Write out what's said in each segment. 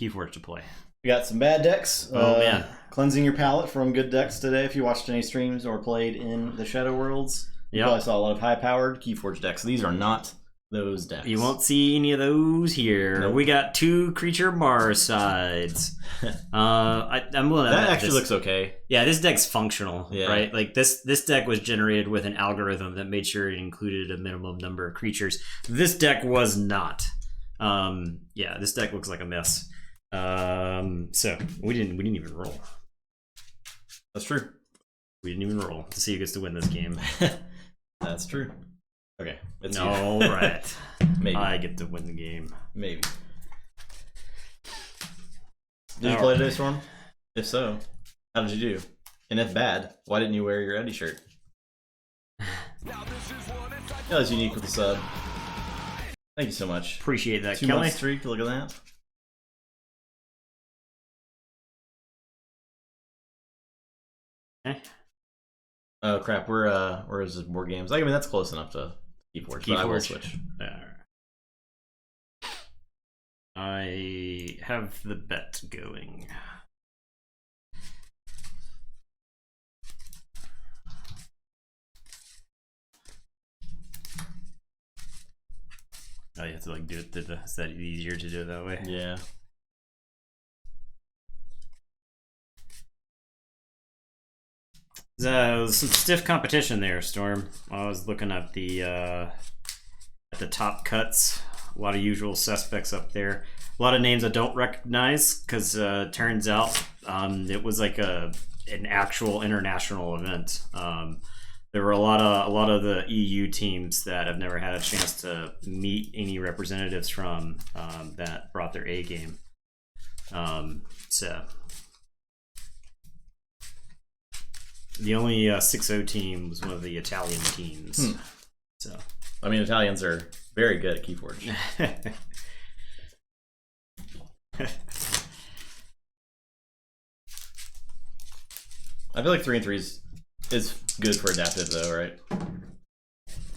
Keyforge to play. We got some bad decks. Oh man, cleansing your palate from good decks today. If you watched any streams or played in the Shadow Worlds, you probably saw a lot of high-powered Keyforge decks. These are not those decks. You won't see any of those here. Nope. We got 2 creature Mars sides. I'm willing to that actually looks okay. Yeah, this deck's functional, right? Like this deck was generated with an algorithm that made sure it included a minimum number of creatures. This deck was not. Yeah, this deck looks like a mess. So we didn't even roll. That's true. We didn't even roll to see who gets to win this game. That's true. Okay. It's all right. Maybe I get to win the game. Maybe. Did you play today, Storm? If so, how did you do? And if bad, why didn't you wear your Eddie shirt? That was unique with the sub. Thank you so much. Appreciate that, 2 Kelly. month streak. Look at that. Okay. Oh crap! Where is this board games? I mean, that's close enough to Keyforge, but I will switch. I have the bet going. Oh, you have to like do it. Is that easier to do it that way? Yeah. Some stiff competition there, Storm. I was looking at the top cuts. A lot of usual suspects up there. A lot of names I don't recognize because turns out it was like an actual international event. There were a lot of the EU teams that have never had a chance to meet any representatives from that brought their A game. So the only 6-0 team was one of the Italian teams. So I mean, Italians are very good at Keyforge. I feel like 3 and 3 is good for adaptive, though, right?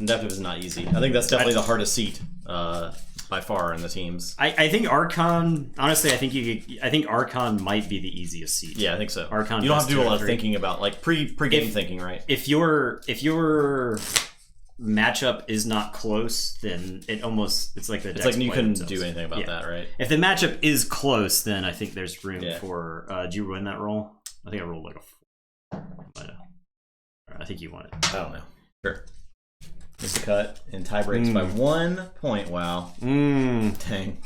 Adaptive is not easy. I think that's definitely the hardest seat by far in the teams. I think Archon. Honestly, I think Archon might be the easiest seat. Yeah, I think so. Archon. You don't have to do a lot of thinking about like pre-game thinking, right? If your matchup is not close, then it's like the it's like you couldn't do anything about that, right? If the matchup is close, then I think there's room for. Did you win that roll? I think I rolled like a 4. But, I think you won it. I don't know. Sure. Missed a cut and tie breaks by 1 point. Wow. Dang.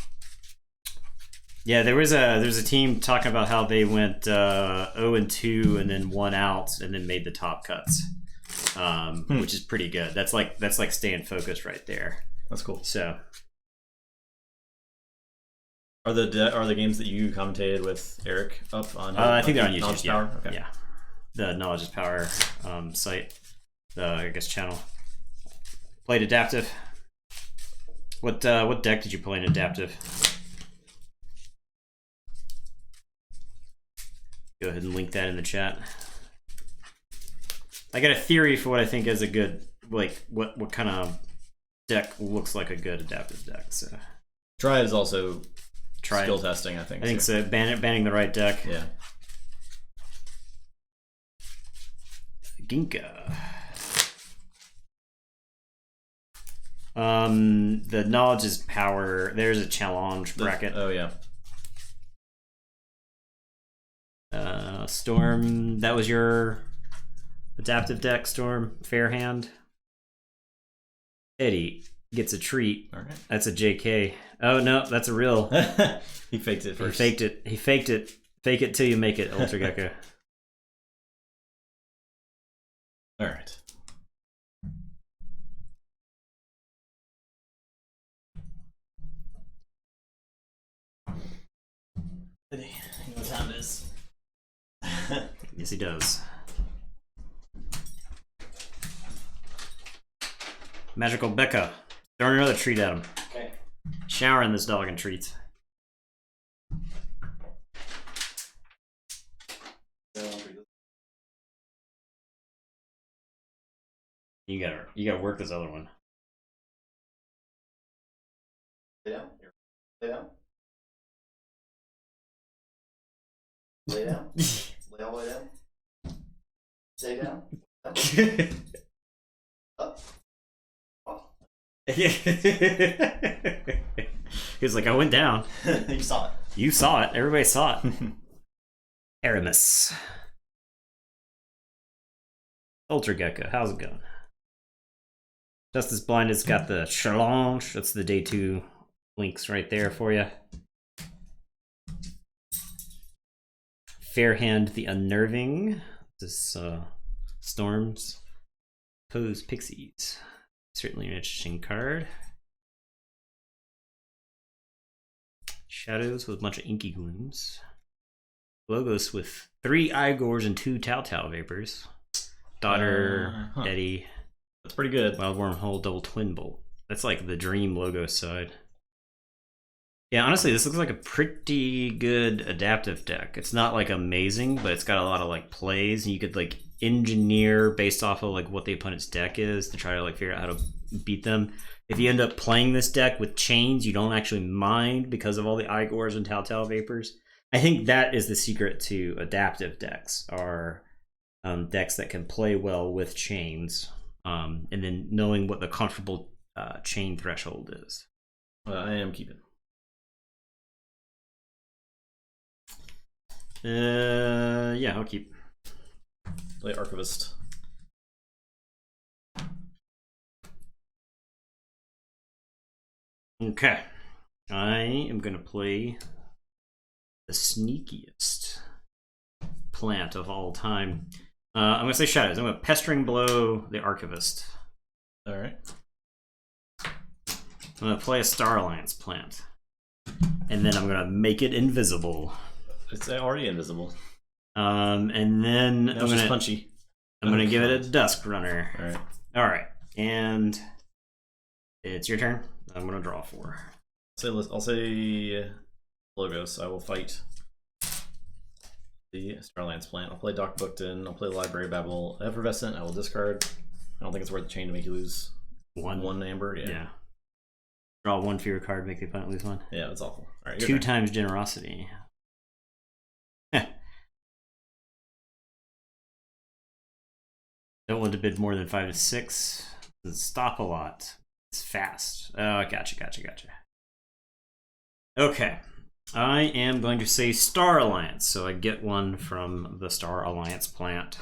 Yeah, there's a team talking about how they went 0-2 and then 1 out and then made the top cuts, which is pretty good. That's like staying focused right there. That's cool. So, are the games that you commentated with Eric up on? I think they're on YouTube. Power? Okay. Yeah, the Knowledge is Power site, I guess channel. Played adaptive. What deck did you play in adaptive? Go ahead and link that in the chat. I got a theory for what I think is a good, like what kind of deck looks like a good adaptive deck. So Triad is also skill testing, I think. I think so. Banning the right deck. Yeah. Ginka. The Knowledge is Power. There's a challenge bracket. Oh yeah. Storm, that was your adaptive deck, Storm. Fair hand. Eddie gets a treat. All right. That's a JK. Oh no, that's a real. He faked it first. He faked it. Fake it till you make it, Ultra Gecko. All right. Eddie, you know what time it is? Yes, he does. Magical Becca. Throwing another treat at him. Okay. Showering this dog in treats. You gotta work this other one. Stay down. Stay down. Lay down. Lay all the way down. Stay down. Up. Off. He was like, I went down. You saw it. You saw it. Everybody saw it. Aramis. Ultra Gecko, how's it going? Justice Blind has got the challenge. That's the day 2 links right there for you. Fairhand the Unnerving. This Storms. Pose Pixies. Certainly an interesting card. Shadows with a bunch of inky glooms. Logos with 3 Igors and 2 Tau Vapors. Daughter, Eddie. That's pretty good. Wild Wormhole, Double Twin Bolt. That's like the dream logo side. Yeah, honestly, this looks like a pretty good adaptive deck. It's not like amazing, but it's got a lot of like plays, and you could like engineer based off of like what the opponent's deck is to try to like figure out how to beat them. If you end up playing this deck with chains, you don't actually mind because of all the Igors and Tau Vapors. I think that is the secret to adaptive decks, are decks that can play well with chains, and then knowing what the comfortable chain threshold is. I am keeping. Yeah, I'll keep. Play Archivist. Okay. I am going to play the sneakiest plant of all time. I'm going to say Shadows. I'm going to Pestering Blow the Archivist. Alright. I'm going to play a Star Alliance plant. And then I'm going to make it invisible. It's already invisible. And then Now it's just punchy. I'm going to give it a Dusk Runner. Alright. Alright. And it's your turn. I'm going to draw 4. I'll say Logos. I will fight the Starlands plant. I'll play Doc Bookton. I'll play Library Babble. Effervescent. I will discard. I don't think it's worth the chain to make you lose one amber. Yeah. Draw 1 fewer card, make the opponent lose 1. Yeah, that's awful. All right, 2 times Generosity. Don't want to bid more than 5 to 6. Doesn't stop a lot. It's fast. Oh, gotcha. Okay. I am going to say Star Alliance, so I get one from the Star Alliance plant.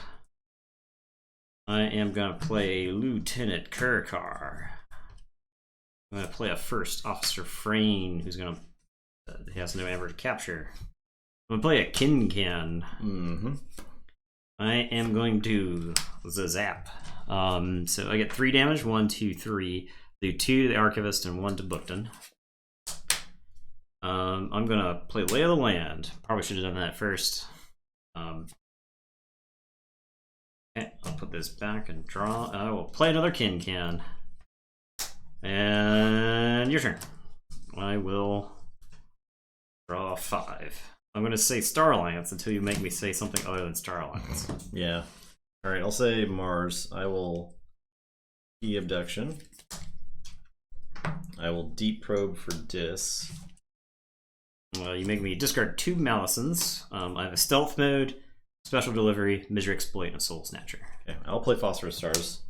I am going to play Lieutenant Kurkar. I'm going to play a First Officer Frayne, who's going to... he has no amber to capture. I'm going to play a Kincan. Mm-hmm. I am going to zap. So I get 3 damage, 1, 2, 3. Do 2 to the Archivist and 1 to Bookton. I'm gonna play Lay of the Land. Probably should have done that first. Okay, I'll put this back and draw. I will play another Kincan. And your turn. I will draw 5. I'm gonna say Star Alliance until you make me say something other than Star Alliance. Yeah. All right, I'll say Mars. I will Key Abduction. I will Deep Probe for Dis. Well, you make me discard 2 Malisons. I have a Stealth Mode, Special Delivery, Misery Exploit, and a Soul Snatcher. Okay, I'll play Phosphorus Stars.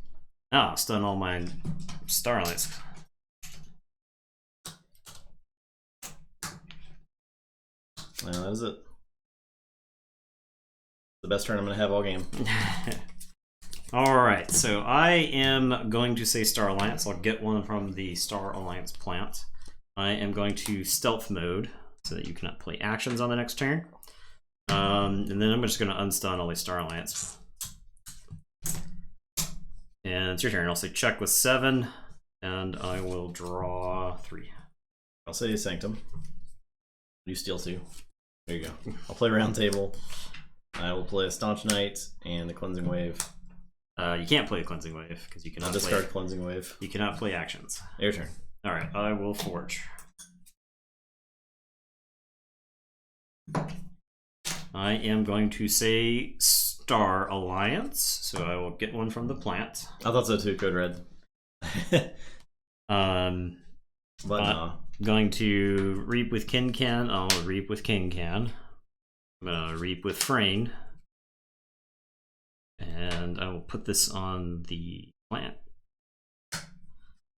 Ah, stun all my Star Alliance. That is it. The best turn I'm going to have all game. Alright, so I am going to say Star Alliance. I'll get one from the Star Alliance plant. I am going to Stealth Mode, so that you cannot play actions on the next turn. And then I'm just going to unstun all these Star Alliance. And it's your turn. I'll say check with 7, and I will draw 3. I'll say Sanctum. You steal 2. There you go. I'll play Round Table. I will play a Staunch Knight and the Cleansing Wave. You can't play a Cleansing Wave because you cannot discard Cleansing Wave. You cannot play actions. Your turn. All right, I will Forge. I am going to say Star Alliance, so I will get one from the plant. I thought so too, Code Red. But no. Going to Reap with Kincan. I'll Reap with Kincan. I'm gonna reap with Frayne. And I will put this on the plant.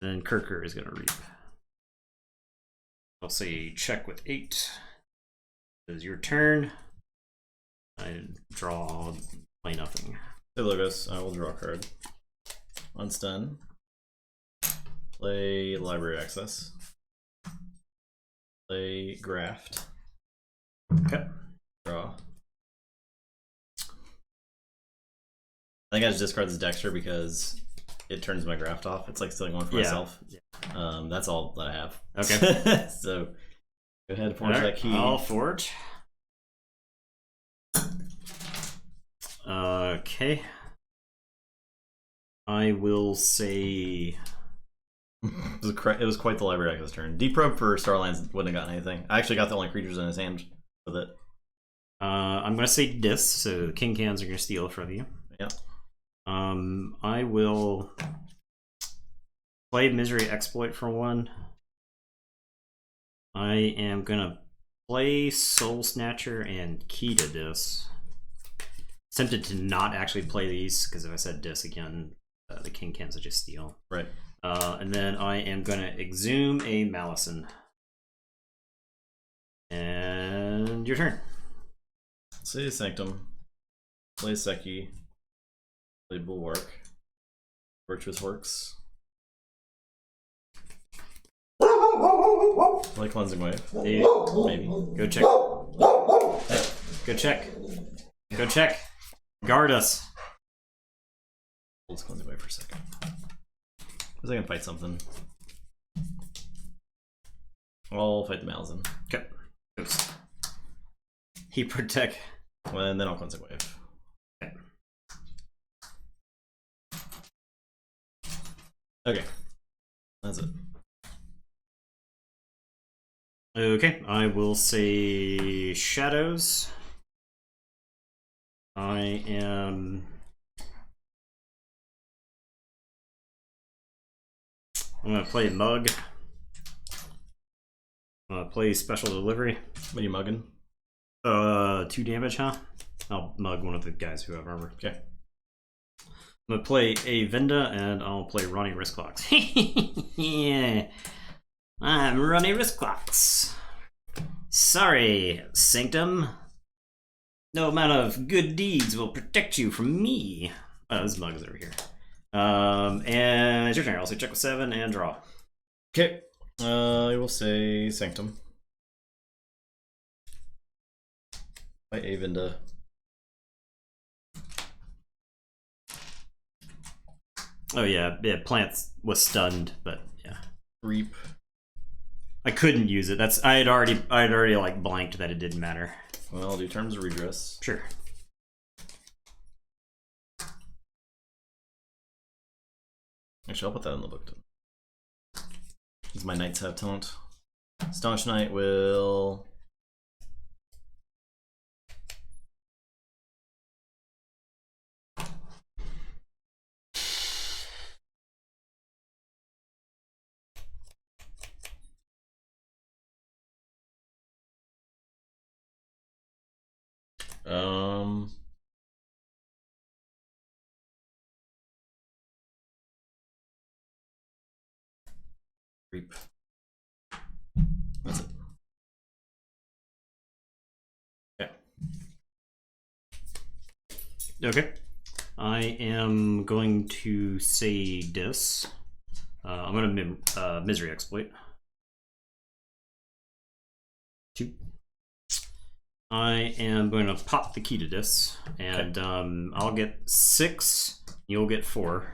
Then Kirker is gonna reap. I'll say check with 8. It is your turn. I draw, play nothing. Hey Logos, I will draw a card. Unstun. Play Library Access. Play Graft. Okay. Draw. I think I just discard this Dexter because it turns my Graft off. It's like stealing one for myself. Yeah. That's all that I have. Okay. So go ahead and forge that key. I'll forge. Okay. I will say It was quite the Library Access turn. Deep Probe for Starlands wouldn't have gotten anything. I actually got the only creatures in his hand with it. I'm gonna say dis, so the King Cans are gonna steal from you. Yeah. I will play Misery Exploit for 1. I am gonna play Soul Snatcher and Key to Dis. Tempted to not actually play these because if I said dis again, the King Cans would just steal. Right. And then I am gonna exhume a Malison. And your turn. Say Sanctum. Play Seki. Play Bulwark. Virtuous Works. Play Cleansing Wave. Maybe. Go check. Go check. Go check. Guard us. Hold this Cleansing Wave for a second. Because I can fight something. I'll fight the Malazan. Okay. Oops. He protect. And then I'll Cleansing Wave. Okay. Okay. That's it. Okay, I will say Shadows. I am... I'm gonna play Mug. I'm gonna play Special Delivery. What are you mugging? 2 damage, huh? I'll mug one of the guys who have armor. Okay. I'm gonna play a Venda and I'll play Ronnie Wristclocks. Yeah. I'm Ronnie Wristclocks. Sorry, Sanctum. No amount of good deeds will protect you from me. Oh, this mug is over here. And it's your turn. I'll say check with 7 and draw. Okay. I will say Sanctum. By Avinda. Oh yeah, Plants was stunned, but yeah. Reap. I couldn't use it. I had already like blanked that it didn't matter. Well, I'll do Terms of Redress. Sure. Actually, I'll put that in the book too. Because my knights have taunt. Staunch Knight will... Reap. That's it. Okay. Okay. I am going to say dis. I'm going to Misery Exploit. 2. I am going to pop the Key to dis, and okay. I'll get 6. You'll get 4.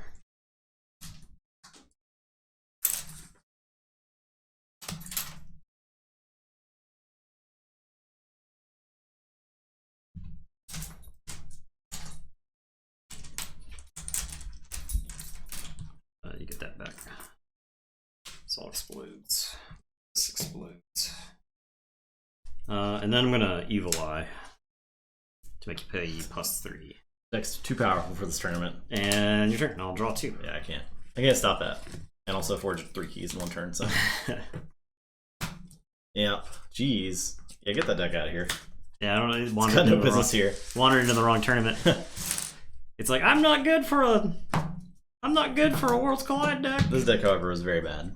You get that back. This all explodes. This explodes. And then I'm gonna Evil Eye to make you pay +3. Deck's too powerful for this tournament. And your turn. I'll draw 2. Yeah, I can't stop that. And also forge 3 keys in one turn, so. Yeah. Jeez. Yeah, get that deck out of here. Yeah, I don't know. Got no business here. Wandered into the wrong tournament. It's like I'm not good for a Worlds Collide deck. This deck, however, was very bad.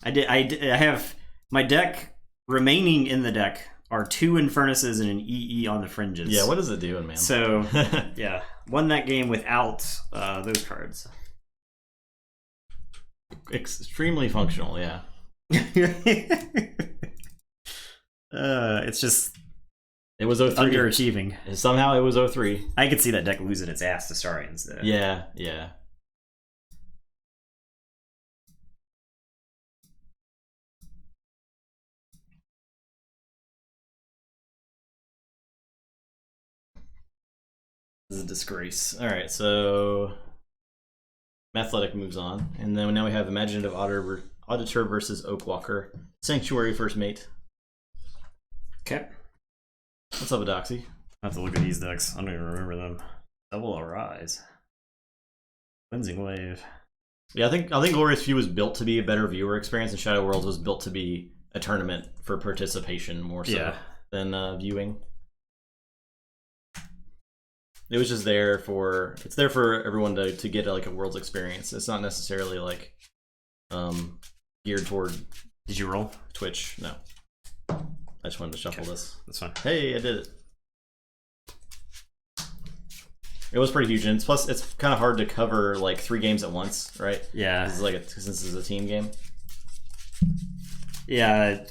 I have my deck remaining in the deck are 2 Infernuses and an EE on the fringes. Yeah, what is it doing, man? So yeah, won that game without those cards. Extremely functional, yeah. It's just it was 03. Underachieving. Somehow it was 03. I could see that deck losing its ass to Saurians though. Yeah, yeah. This is a disgrace. Alright, so Mathletic moves on. And then now we have Imaginative Auditor versus Oakwalker. Sanctuary first mate. Okay. What's up, Adoxy? I have to look at these decks. I don't even remember them. Double Arise. Cleansing Wave. Yeah, I think Glorious Few was built to be a better viewer experience, and Shadow Worlds was built to be a tournament for participation more so than viewing. It was just there for everyone to get like a Worlds experience. It's not necessarily like geared toward. Did you roll? Twitch? No. I just wanted to shuffle this. That's fine. Hey, I did it. It was pretty huge, and plus it's kind of hard to cover like 3 games at once, right? Yeah. Since this is a team game. Yeah,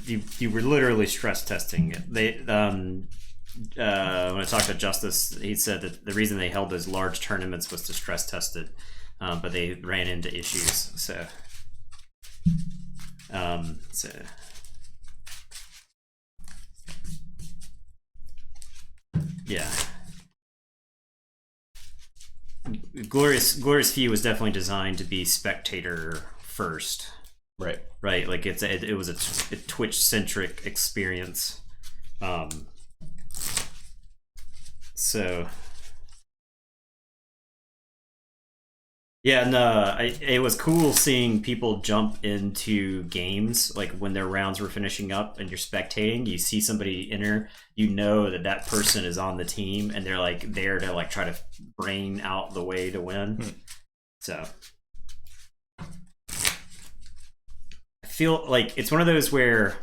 you were literally stress testing. When I talked to Justice, he said that the reason they held those large tournaments was to stress test it, but they ran into issues. So yeah. Glorious Few was definitely designed to be spectator first. Right. Like it was a Twitch centric experience. So yeah, and it was cool seeing people jump into games like when their rounds were finishing up and you're spectating. You see somebody enter, you know that person is on the team and they're like there to like try to brain out the way to win. So I feel like it's one of those where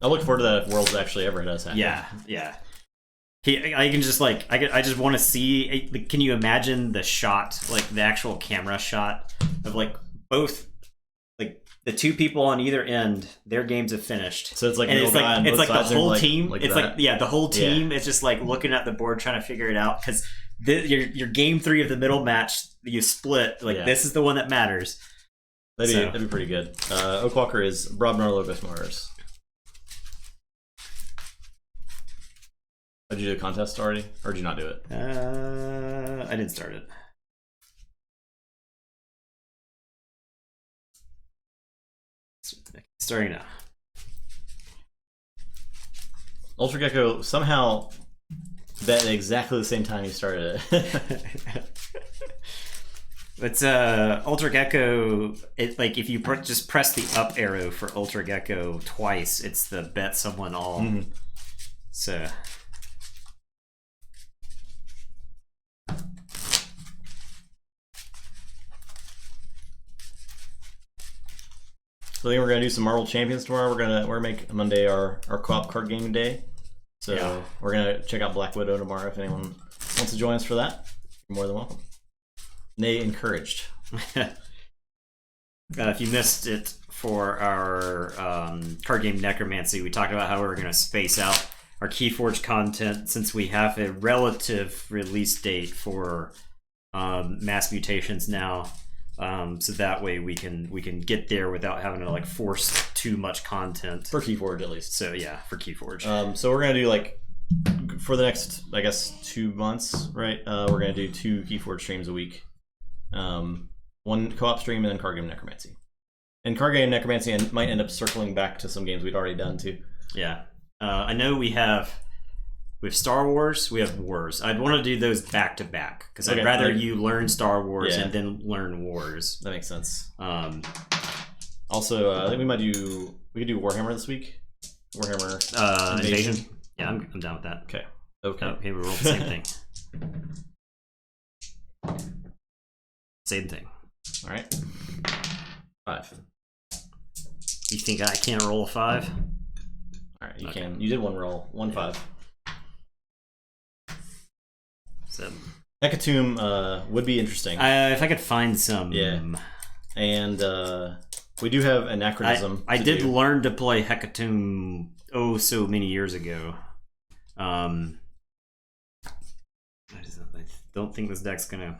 I look forward to that if Worlds actually ever does happen. Yeah. I can just like I just want to see. Can you imagine the shot, like the actual camera shot of like both, like the 2 people on either end, their games have finished. So it's like and it's like the whole team. Like it's that. like the whole team is just like looking at the board trying to figure it out because your game 3 of the middle match you split. Like this is the one that matters. That'd be pretty good. Oakwalker is Brobnar Logos Mars. Did you do the contest already, or did you not do it? I didn't start it. Starting now. Ultra Gecko somehow bet at exactly the same time you started it. It's Ultra Gecko. It like if you just press the up arrow for Ultra Gecko twice, it's the bet someone all. Mm-hmm. So. So I think we're gonna do some Marvel Champions tomorrow. We're gonna make Monday our co-op card gaming day. So we're gonna check out Black Widow tomorrow. If anyone wants to join us for that, you're more than welcome. Nay, encouraged. If you missed it for our card game Necromancy, we talked about how we were going to space out our Keyforge content since we have a relative release date for Mass Mutations now. So that way we can get there without having to like force too much content For Keyforge, at least. So yeah, for Keyforge. So we're gonna do like for the next, I guess, 2 months, right? We're gonna do 2 Keyforge streams a week. 1 co-op stream and then card game Necromancy. And card game Necromancy might end up circling back to some games we'd already done too. Yeah, I know we have Star Wars, we have Wars. I'd want to do those back to back because I'd rather you learn Star Wars and then learn Wars. That makes sense. Also, I think we could do Warhammer this week. Warhammer Invasion. Yeah, I'm down with that. Okay. Okay. Okay, we rolled the same thing. Same thing. All right. 5. You think I can't roll a 5? All right, you Okay. can. You did one roll. 1 5. 7. Hecatomb would be interesting. If I could find some. Yeah. And we do have anachronism. I did learn to play Hecatomb so many years ago. I don't think this deck's gonna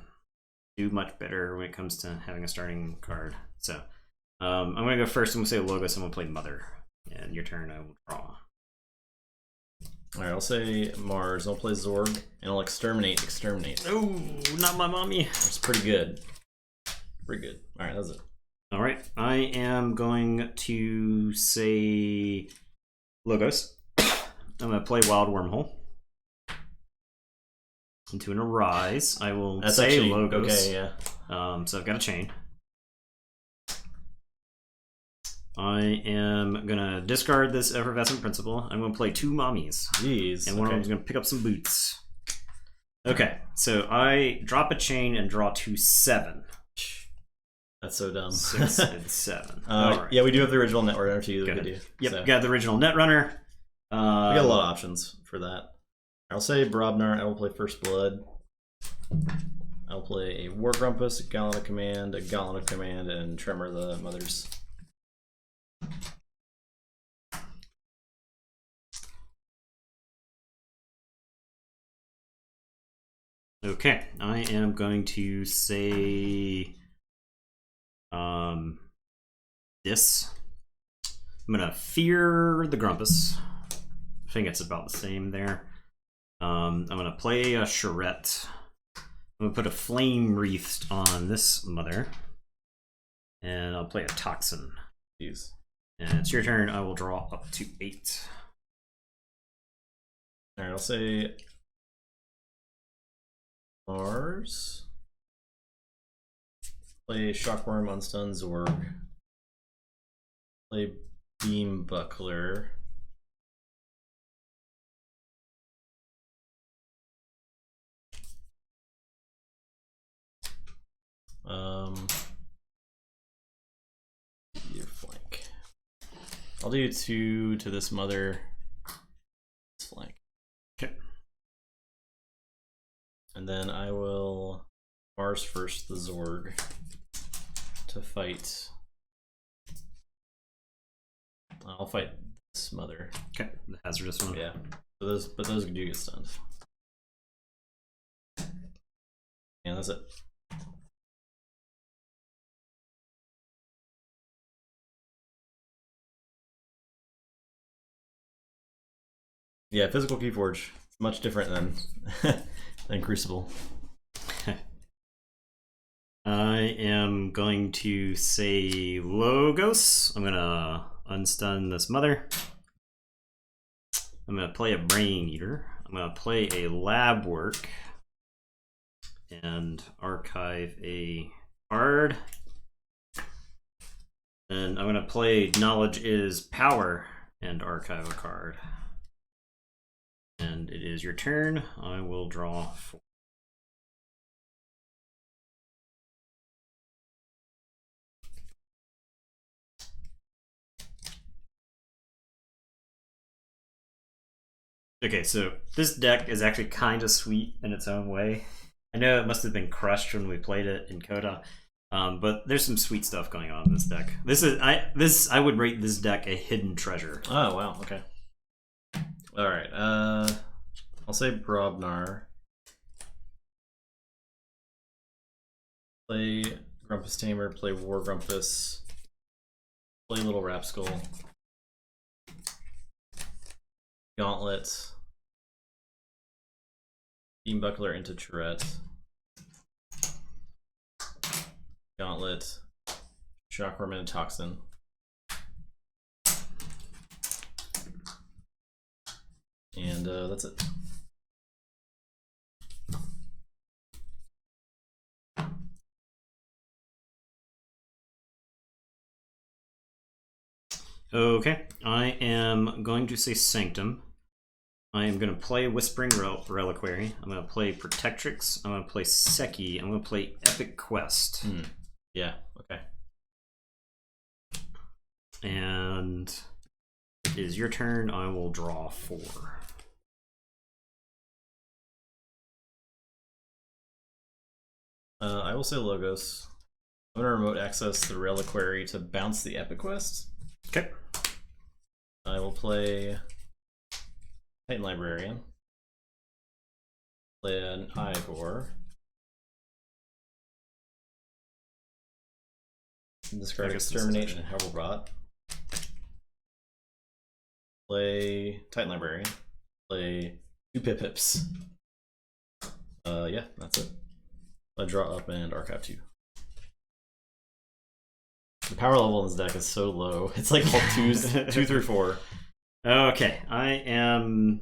do much better when it comes to having a starting card. So I'm gonna go first. I'm gonna say Logos. I'm gonna play Mother. And your turn, I will draw. All right, I'll say Mars. I'll play Zorg, and I'll exterminate. Oh, not my mommy. It's pretty good. Pretty good. All right, that's it. All right, I am going to say Logos. I'm going to play Wild Wormhole. Into an Arise. I will say actually, Logos. Okay, yeah. So I've got a chain. I am going to discard this Effervescent Principle. I'm going to play 2 Mommies. Jeez. And one of them's going to pick up some boots. Okay, so I drop a chain and draw 2 7. That's so dumb. 6 and 7. Right. Yeah, we do have the original Netrunner too. Good. We do. Yep, So. got the original Netrunner. We got a lot of options for that. I'll say Brobnar. I will play First Blood. I'll play a War Grumpus, a Gauntlet of Command, and Tremor the Mothers. Okay, I am going to say this. I'm gonna Fear the Grumpus. I think it's about the same there. I'm gonna play a Charette. I'm gonna put a Flame Wreath on this Mother. And I'll play a Toxin. Jeez. And it's your turn. I will draw up to 8. Alright, I'll say Mars. Play Shockworm, Unstun Zorg. Play Beam Buckler. Your flank. I'll do 2 to this Mother. This flank. Okay. And then I will Mars first the Zorg to fight. I'll fight this Mother. Okay, the hazardous one. Yeah. But those do get stunned. And that's it. Yeah, physical Keyforge. It's much different than Crucible. I am going to say Logos. I'm gonna unstun this Mother. I'm gonna play a Brain Eater. I'm gonna play a Lab Work and archive a card. And I'm gonna play Knowledge is Power and archive a card. And it is your turn. I will draw 4. Okay, so this deck is actually kind of sweet in its own way. I know it must have been crushed when we played it in Coda, but there's some sweet stuff going on in this deck. I would rate this deck a hidden treasure. Oh wow, okay. Alright, I'll say Brobnar. Play Grumpus Tamer, play War Grumpus, play Little Rapskull, Gauntlet, Beam Buckler into Tourette, Gauntlet, Shockworm and Toxin. And that's it. Okay, I am going to say Sanctum. I am going to play Whispering Reliquary. I'm going to play Protectrix. I'm going to play Seki. I'm going to play Epic Quest. Yeah, okay. And it is your turn. I will draw 4. I will say Logos. I'm going to remote access the Reliquary to bounce the Epic Quest. Okay. I will play Titan Librarian. Play an Ivor. Discard Exterminate and Herbal Play Titan Librarian. Play 2 Pip-Pips. Yeah, that's it. I draw up and archive 2. The power level in this deck is so low. It's like all 2s, 2 through 4. Okay, I am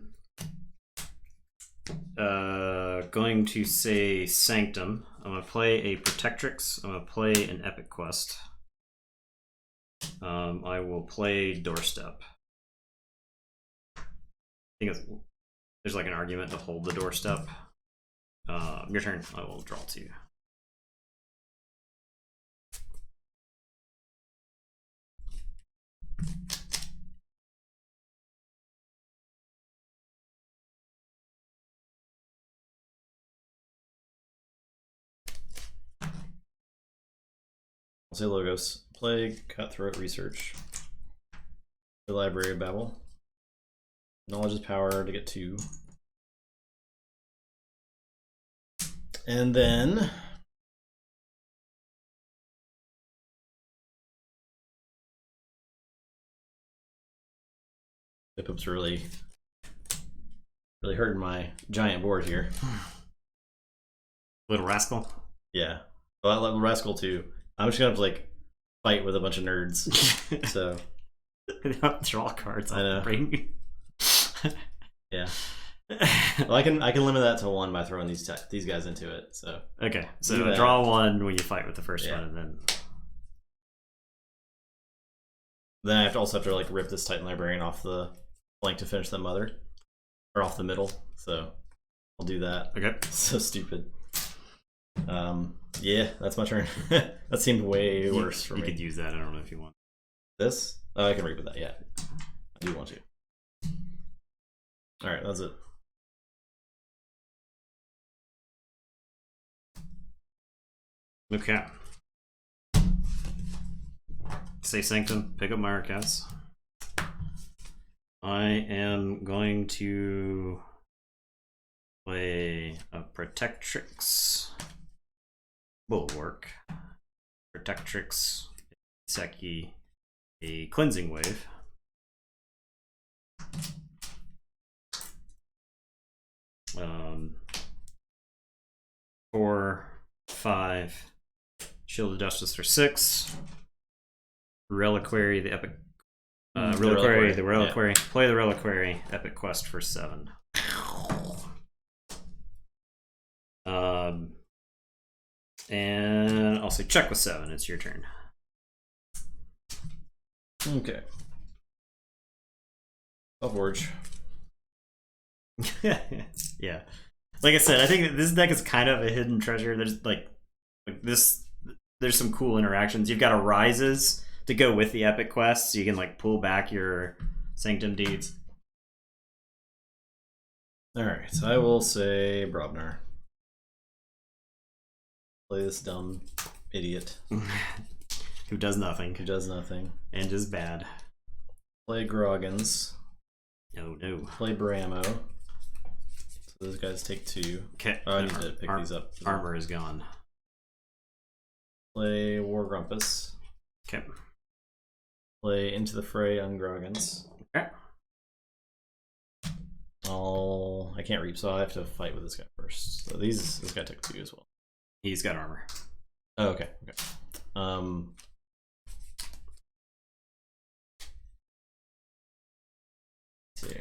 going to say Sanctum. I'm going to play a Protectrix. I'm going to play an Epic Quest. I will play Doorstep. I think there's like an argument to hold the Doorstep. Your turn. I will draw 2. I'll say Logos. Play Cutthroat Research. The Library of Babel. Knowledge is power to get 2. And then Pip-Pip's really hurting my giant board here. Little Rascal. Yeah. Well, I love Rascal too. I'm just gonna like fight with a bunch of nerds. So draw cards. I know. Bring. Yeah. Well, I can limit that to 1 by throwing these guys into it. So okay, so draw 1 when you fight with the first Yeah. one, and then I also have to like rip this Titan Librarian off the flank to finish the mother, or off the middle. So I'll do that. okay. So stupid. Yeah, that's my turn. That seemed way worse for You me. could use that. I don't know if you want. This? Oh, I can read with that. Yeah, I do want to. All right, that's it. Okay. Say Sanctum. Pick up my Maracas. I am going to play a Protectrix. Bulwark. Protectrix. Seki. A Cleansing Wave. Um, 4, 5. Shield of Justice for 6. Reliquary, the Epic. Reliquary, the Reliquary. Yeah. Play the Reliquary, Epic Quest for 7. And I'll say check with 7. It's your turn. Okay. Keyforge. Yeah. Like I said, I think this deck is kind of a hidden treasure. There's like this. There's some cool interactions. You've got a Rises to go with the Epic Quest, so you can like pull back your Sanctum Deeds. All right, so I will say Brobnar. Play this dumb idiot who does nothing. Who does nothing and is bad. Play Groggins. Oh no. Play Bramo. So those guys take 2. Okay. Oh, I need to pick these up. Armor is gone. Play War Grumpus. Okay. Play Into the Fray on Groggins. Okay. I can't reap, so I have to fight with this guy first. So this guy took 2 as well. He's got armor. Oh, okay. Let's see.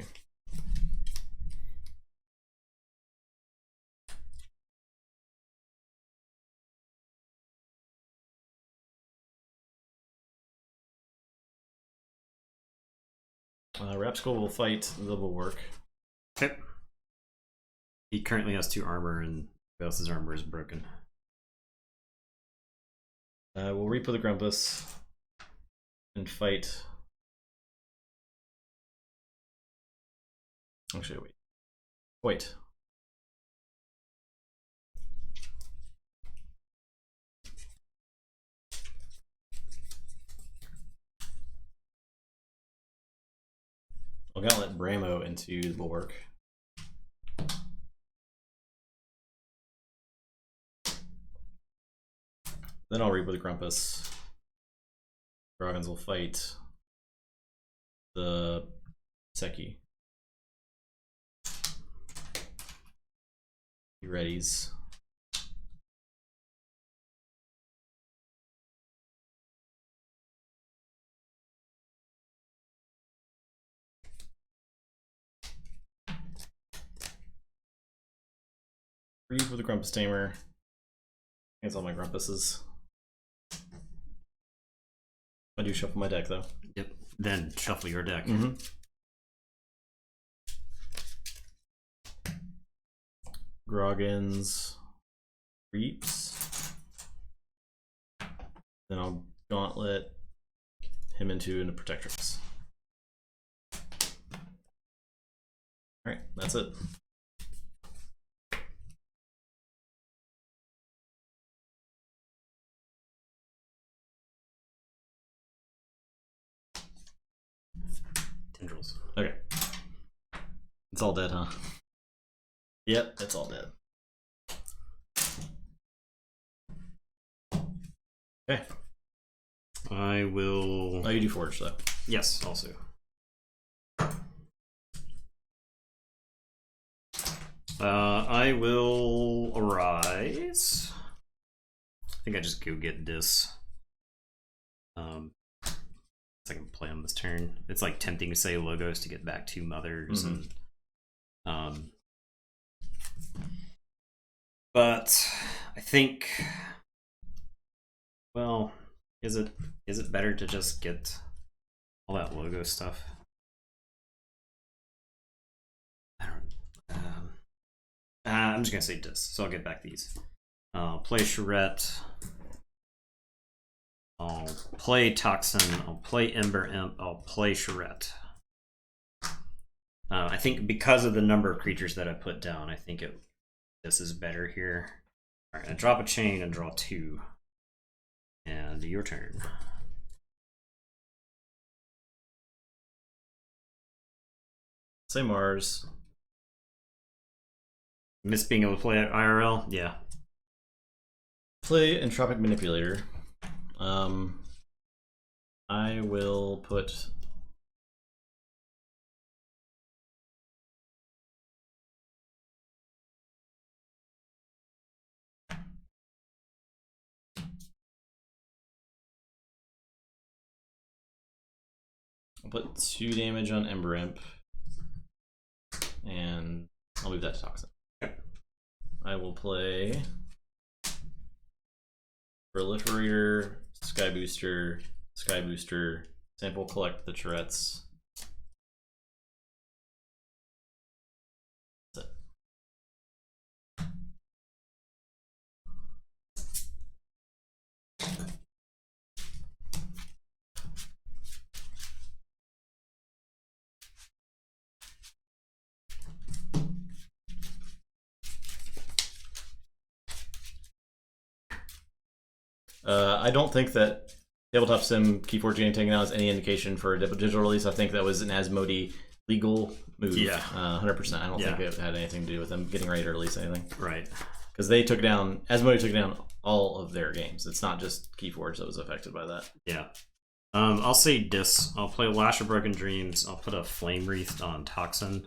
Rapskull will fight the Bulwark. Okay. He currently has 2 armor, and who else's armor is broken. We'll Reap with the Grumpus and fight. Actually, wait. I'm gonna let Bramo into the bulwark. Then I'll Reap with the Grumpus. Groggins will fight the Seki. He readies. Reap with the Grumpus Tamer. Against all my Grumpuses. I do shuffle my deck though. Yep. Then shuffle your deck. Mm-hmm. Groggins Reaps. Then I'll Gauntlet him into a Protectrix. Alright, that's it. Tendrils. Okay. It's all dead, huh? Yep, it's all dead. Okay. I will. Oh, you do Forge though. Yes, also. I will Arise. I think I just go get this. I can play on this turn. It's like tempting to say Logos to get back 2 mothers, and but I think, well, is it better to just get all that logo stuff? I don't. I'm just gonna say this, so I'll get back these. I'll play Charette. I'll play Toxin. I'll play Ember Imp. I'll play Charette. I think because of the number of creatures that I put down, I think this is better here. All right, I drop a chain and draw 2. And your turn. Say Mars. Miss being able to play at IRL? Yeah. Play Entropic Manipulator. I will put I'll put 2 damage on Ember Imp, and I'll move that to Toxin. Okay. I will play Proliferator, Sky Booster, Sample Collect the Tourettes. That's it. I don't think that Tabletop Sim Keyforge getting taken out is any indication for a digital release. I think that was an Asmodee legal move. Yeah, 100%. I don't think it had anything to do with them getting ready to release anything. Right. Because they took down, Asmodee took down all of their games. It's not just Keyforge that was affected by that. Yeah. I'll say this. I'll play Lash of Broken Dreams. I'll put a Flame Wreath on Toxin.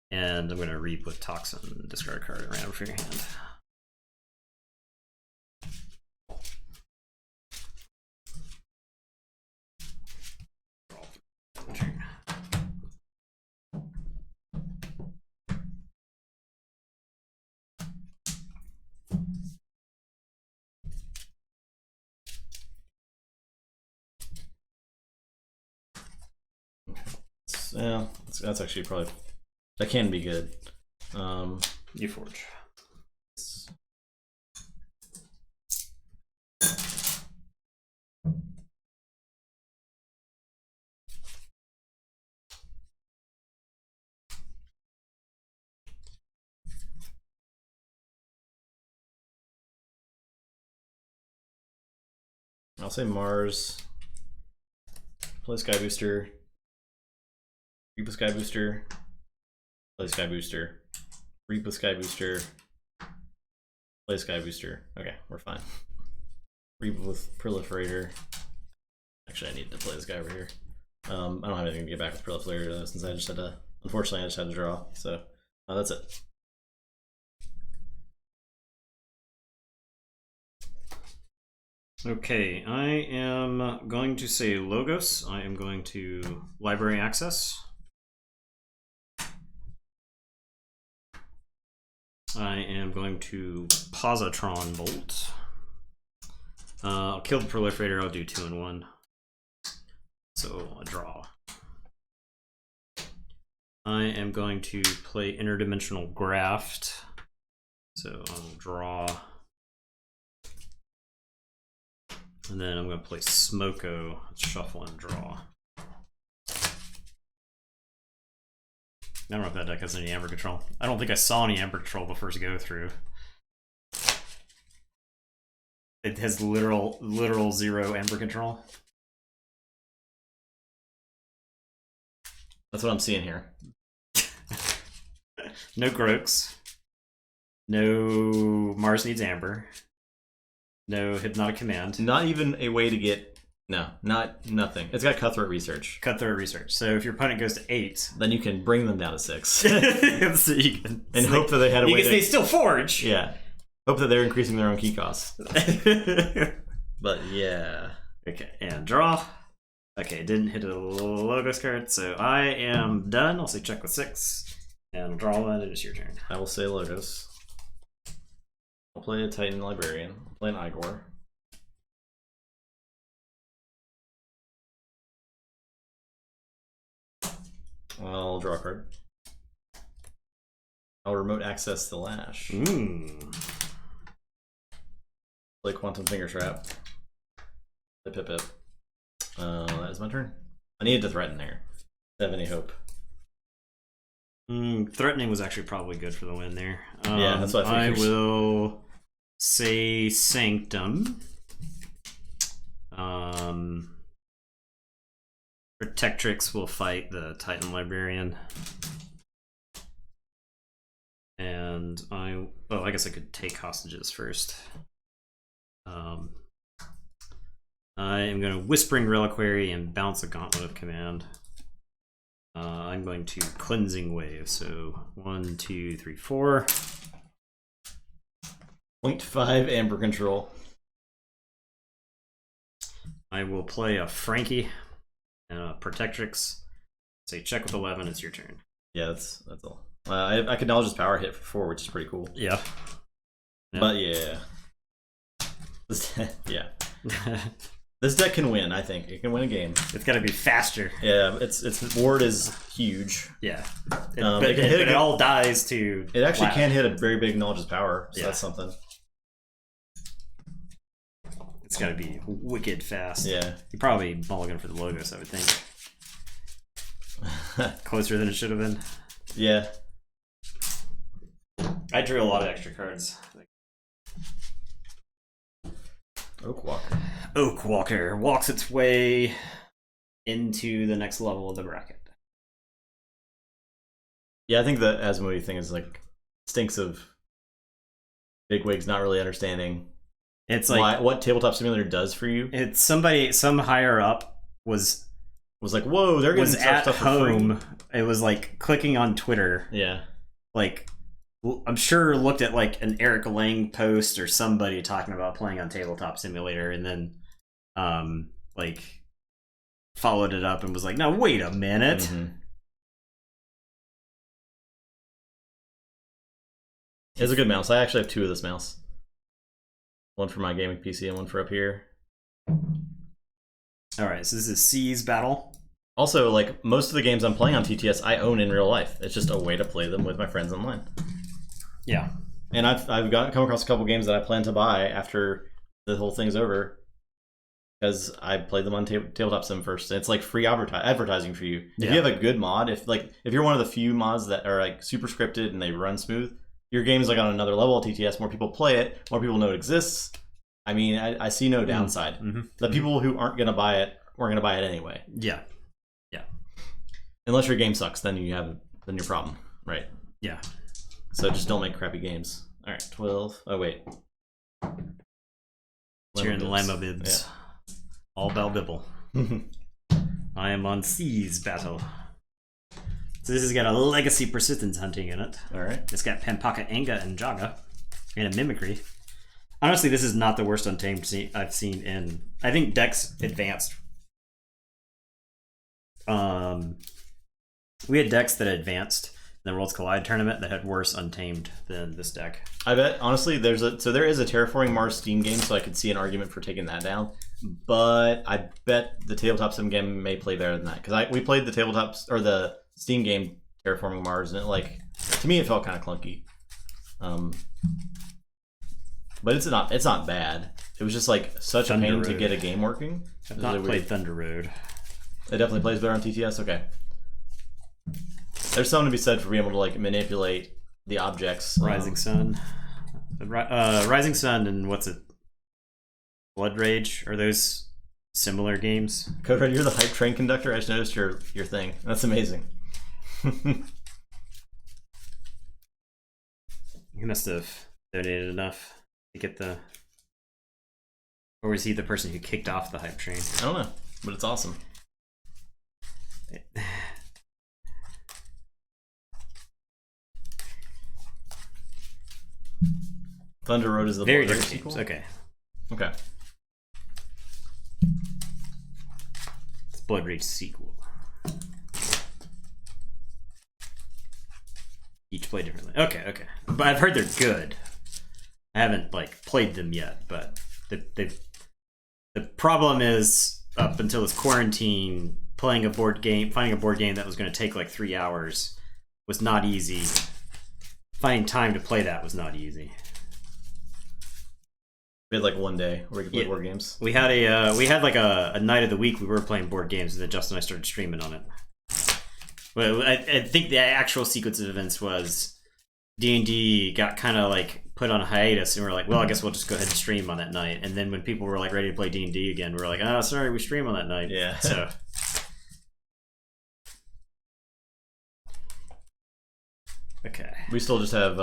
And I'm going to Reap with Toxin. Discard a card at random from your hand. Yeah, that's actually probably That can be good. Keyforge. I'll say Mars. Play Sky Booster. Reap with Sky Booster. Play Sky Booster. Reap with Sky Booster. Play Sky Booster. Okay, we're fine. Reap with Proliferator. Actually, I need to play this guy over here. I don't have anything to get back with Proliferator though, since I just had to. Unfortunately, I just had to draw. So that's it. Okay, I am going to say Logos. I am going to Library Access. I am going to Positron Bolt. I'll kill the Proliferator. I'll do 2 and 1. So a draw. I am going to play Interdimensional Graft. So I'll draw. And then I'm going to play Smoko, shuffle and draw. I don't know if that deck has any Amber Control. I don't think I saw any Amber Control the first go through. It has literal 0 Amber Control. That's what I'm seeing here. No Grokes. No Mars Needs Amber. No Hypnotic Command. Not even a way to get... No, nothing. It's got Cutthroat Research. Cutthroat Research. So if your opponent goes to 8... Then you can bring them down to 6. so you can, and hope that they had a way to... They still forge! Yeah. Hope that they're increasing their own key costs. But yeah. Okay, and draw. Okay, didn't hit a Logos card, so I am done. I'll say check with 6. And I'll draw one, and it's your turn. I will say Logos. I'll play a Titan Librarian. I'll play an Igor. I'll draw a card. I'll remote access the Lash. Play Quantum Finger Trap. Play Pip Pip. That is my turn. I needed to threaten there. Do I have any hope? Threatening was actually probably good for the win there. Yeah, that's what I figured. I will say Sanctum. Protectrix will fight the Titan Librarian. And I guess I could take hostages first. I am going to Whispering Reliquary and bounce a Gauntlet of Command. I'm going to Cleansing Wave, so 1, 2, 3, 4. 0.5 Amber Control. I will play a Frankie and a Protectrix. Say check with 11, it's your turn. Yeah, that's all. I can acknowledge his power hit for 4, which is pretty cool. Yeah. But yeah. Yeah. This deck can win, I think. It can win a game. It's got to be faster. Yeah, its ward is huge. Yeah. But it all dies to... It actually can hit a very big Knowledge's Power, so that's something. It's got to be wicked fast. Yeah. You probably mulligan for the Logos, I would think. Closer than it should have been. Yeah. I drew a lot of extra cards. Oakwalker. Oakwalker walks its way into the next level of the bracket. Yeah, I think the Asmodee thing is like stinks of bigwigs not really understanding. It's like what Tabletop Simulator does for you. It's some higher up was like, whoa, they're getting at stuff home. For free. It was like clicking on Twitter. Yeah, like I'm sure looked at like an Eric Lang post or somebody talking about playing on Tabletop Simulator, and then like followed it up and was like, "No, wait a minute." Mm-hmm. It's a good mouse. I actually have 2 of this mouse. One for my gaming PC and one for up here. All right, so this is C's battle. Also, like most of the games I'm playing on TTS, I own in real life. It's just a way to play them with my friends online. Yeah. And I've come across a couple games that I plan to buy after the whole thing's over, because I played them on Tabletop Sim first. It's like free advertising for you. If you have a good mod, if you're one of the few mods that are like super scripted and they run smooth, your game's like on another level of TTS. More people play it, more people know it exists. I mean, I see no downside. The people who aren't gonna buy it weren't gonna buy it anyway. Yeah. Unless your game sucks, then your problem, right? Yeah. So just don't make crappy games. All right, 12. Oh wait. Cheering the Lamo Bibs. Yeah. All about Bibble. I am on Seas Battle. So this has got a legacy persistence hunting in it. All right. It's got Panpaka Anga and Jaga, and a Mimicry. Honestly, this is not the worst Untamed I've seen in. I think Dex advanced. We had decks that advanced in the Worlds Collide tournament that had worse Untamed than this deck. I bet honestly there is a Terraforming Mars Steam game, so I could see an argument for taking that down. But I bet the Tabletop Sim game may play better than that, because we played the the Steam game Terraforming Mars, and to me it felt kind of clunky. But it's not bad. It was just like such a pain to get a game working. I've not played Thunder Road. It definitely plays better on TTS. Okay. There's something to be said for being able to like manipulate the objects. Rising Sun. Rising Sun and what's it? Blood Rage? Are those similar games? Code Red, you're the hype train conductor. I just noticed your thing. That's amazing. He must have donated enough to get the. Or was he the person who kicked off the hype train? I don't know, but it's awesome. Thunder Road is the very Blood different Rage games. Okay. Okay. It's Blood Rage sequel. Each play differently. Okay. But I've heard they're good. I haven't played them yet, but the problem is up until this quarantine, finding a board game that was going to take 3 hours was not easy. Finding time to play that was not easy. We had one day where we could play board games. We had a night of the week we were playing board games, and then Justin and I started streaming on it. Well, I think the actual sequence of events was D&D got kind of put on hiatus, and we were like, well, I guess we'll just go ahead and stream on that night. And then when people were ready to play D&D again, we were like, oh, sorry, we stream on that night. Yeah. So. Okay. We still just have.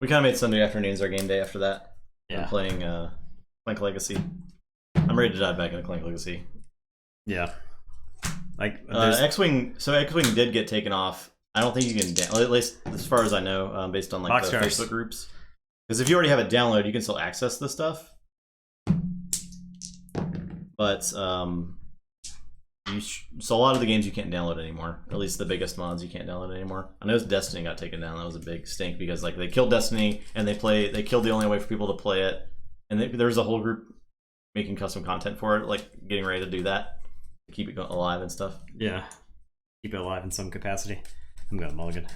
We kind of made Sunday afternoons our game day after that. Yeah. I'm playing Clank Legacy. I'm ready to dive back into Clank Legacy. Yeah. X-Wing. So X-Wing did get taken off. I don't think you can, at least as far as I know, based on the Facebook groups. Because if you already have it downloaded, you can still access this stuff. But so a lot of the games you can't download anymore. At least the biggest mods you can't download anymore. I know Destiny got taken down. That was a big stink because they killed Destiny and they killed the only way for people to play it. And there was a whole group making custom content for it, getting ready to do that to keep it alive and stuff. Yeah, keep it alive in some capacity. I'm going Mulligan.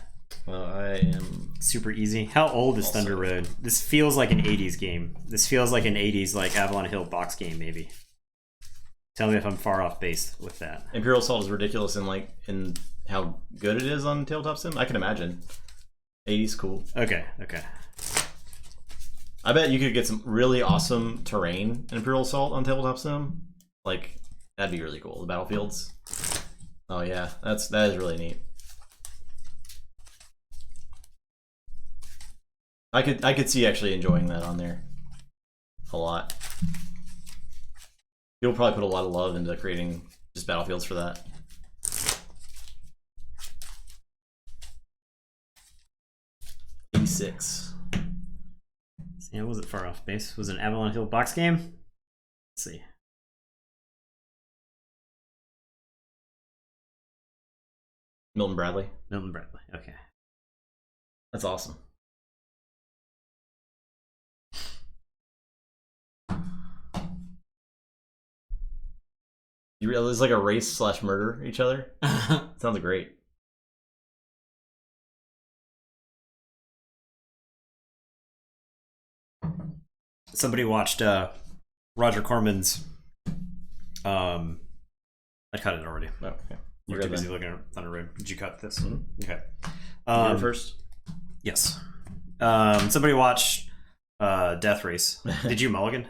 Well, I am super easy. How old is Thunder Road? This feels like an 80s game. This feels like an 80s Avalon Hill box game, maybe. Tell me if I'm far off base with that. Imperial Assault is ridiculous in how good it is on Tabletop Sim. I can imagine. 80s cool. Okay. I bet you could get some really awesome terrain in Imperial Assault on Tabletop Sim. That'd be really cool. The battlefields. Oh yeah, that is really neat. I could see actually enjoying that on there a lot. You'll probably put a lot of love into creating just battlefields for that. E6. Yeah, was it far off base? Was it an Avalon Hill box game? Let's see. Milton Bradley. Okay. That's awesome. You realize like a race / murder each other? Sounds great. Somebody watched Roger Corman's. I cut it already. Oh, okay. You're too busy looking at Thunder Road. Did you cut this? Mm-hmm. Okay. You're first. Yes. Somebody watched Death Race. Did you mulligan?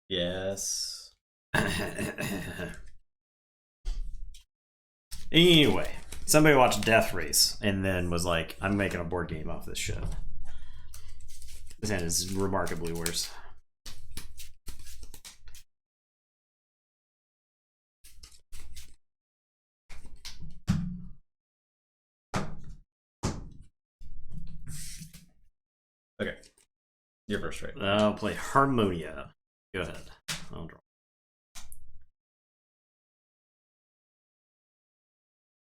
Yes. Anyway, somebody watched Death Race and then was like, I'm making a board game off this shit. This hand is remarkably worse. Okay. You're first, right? I'll play Harmonia. Go ahead. I'll draw.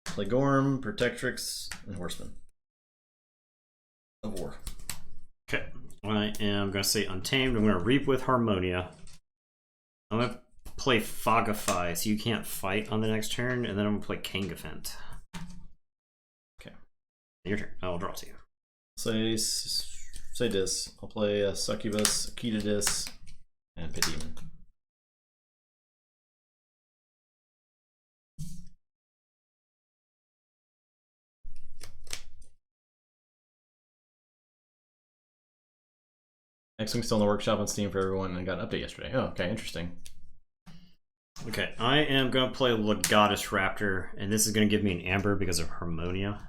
Play Gorm, Protectrix, and Horseman. Of War. Okay. I am going to say Untamed. I'm going to Reap with Harmonia. I'm going to play Fogify, so you can't fight on the next turn, and then I'm going to play Kangafent. Okay. Your turn. I'll draw to you. Say Dis. I'll play Succubus, Akita Dis, and Pit Demon. Next thing's still in the workshop on Steam for everyone and got an update yesterday. Oh, okay, interesting. Okay, I am going to play Legatus Raptor, and this is going to give me an Amber because of Harmonia.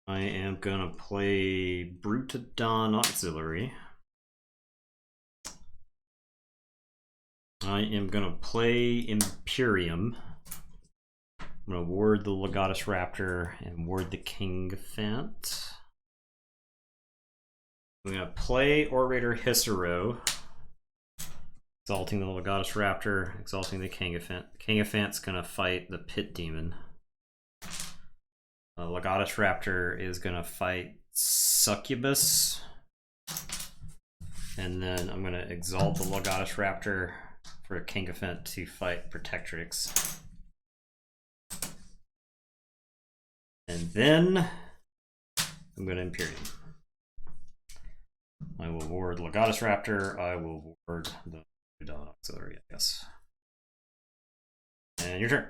I am going to play Brutodon Auxiliary. I am going to play Imperium. I'm going to ward the Legatus Raptor and ward the Kangafant. I'm going to play Orator Hissaro, exalting the Legatus Raptor, exalting the Kangafant. Kangafant's going to fight the Pit Demon. Legatus Raptor is going to fight Succubus. And then I'm going to exalt the Legatus Raptor for Kangafant to fight Protectrix. And then I'm going to Imperium. I will ward Legatus Raptor. I will ward the Dawn Auxiliary, I guess. And your turn.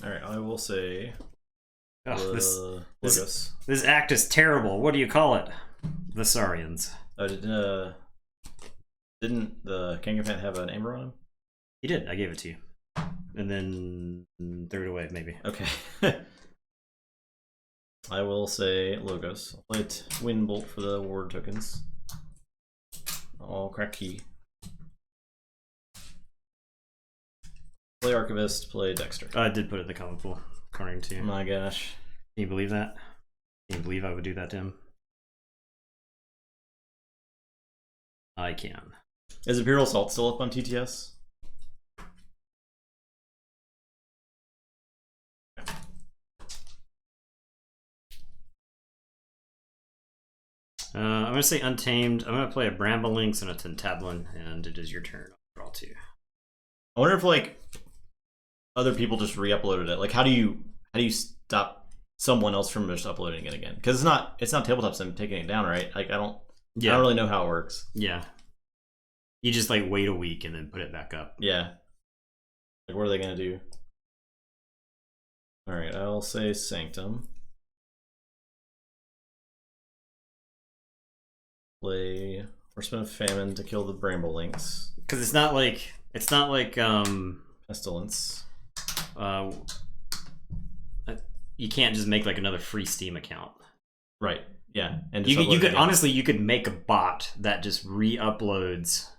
Alright, I will say Oh, Logos. this act is terrible. What do you call it? The Saurians. Didn't the Kangafant have an Amber on him? He did. I gave it to you. And then threw it away, maybe. Okay. I will say Logos. I'll play Wind Bolt for the ward tokens. I'll crack Key. Play Archivist, play Dexter. I did put it in the comic pool, according to you. Oh my gosh. Can you believe that? Can you believe I would do that to him? I can. Is Imperial Assault still up on TTS? I'm going to say Untamed. I'm going to play a Bramblelynx and a Tentablin, and it is your turn. I'll draw two. I wonder if like other people just re-uploaded it. Like how do you stop someone else from just uploading it again? Because it's not Tabletop Sim taking it down, right? Like I don't really know how it works. Yeah. You just like wait a week and then put it back up. Yeah. Like what are they gonna do? Alright, I'll say Sanctum. Play Horseman of Famine to kill the Bramblelynx. Because it's not like Pestilence. You can't just make like another free Steam account. Right. Yeah. And you could honestly you could make a bot that just re-uploads.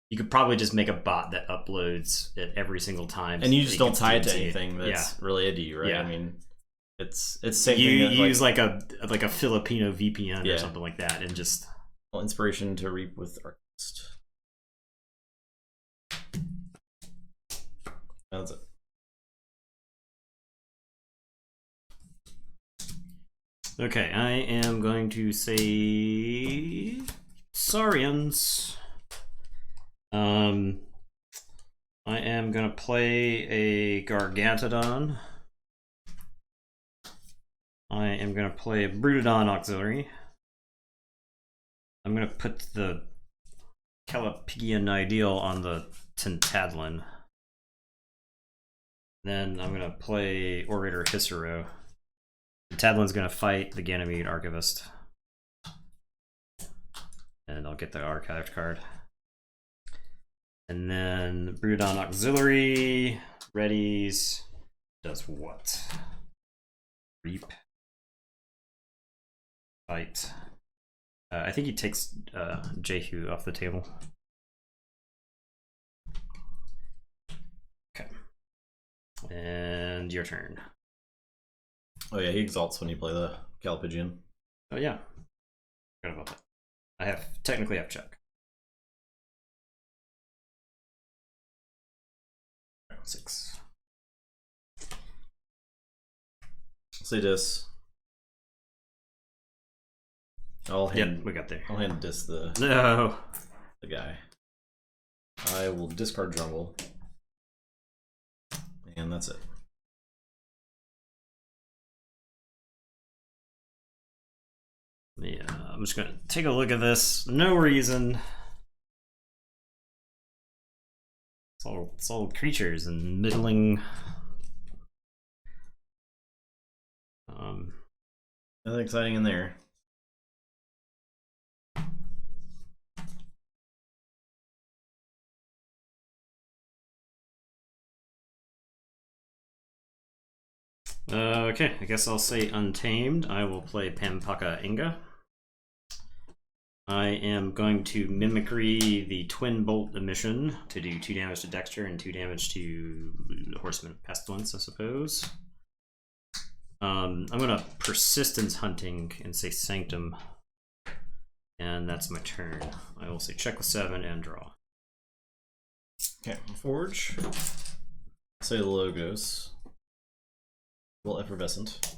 You could probably just make a bot that uploads it every single time, and you just don't tie it to anything that's related to you, right? Yeah. I mean, it's same you thing. use like a Filipino VPN Yeah. or something like that, and just Inspiration to Reap with Archivist. That's it. Okay, I am going to say Saurians. I am gonna play a Gargantodon. I am gonna play a Brutodon Auxiliary. I'm gonna put the Calipigian Ideal on the Tentadlin. Then I'm gonna play Orator Hissero. Tentadlin's gonna fight the Ganymede Archivist. And I'll get the archived card. And then Brutodon Auxiliary readies. Does what? Reap. Fight. I think he takes Jehu off the table. Okay. And your turn. Oh yeah, he exalts when you play the Calipigian. Oh yeah. Forgot about that. I technically have check. 6. Say this. I'll hand. Yep, we got there. I'll hand this the guy. I will discard jungle, and that's it. Yeah, I'm just gonna take a look at this. No reason. It's all creatures and middling. Nothing exciting in there. Okay, I guess I'll say Untamed. I will play Pampaka Inga. I am going to Mimicry the Twin Bolt Emission to do 2 damage to Dexter and 2 damage to Horseman Pestilence, I suppose. I'm going to Persistence Hunting and say Sanctum. And that's my turn. I will say check with 7 and draw. Okay, Forge. Say Logos. Well, Effervescent.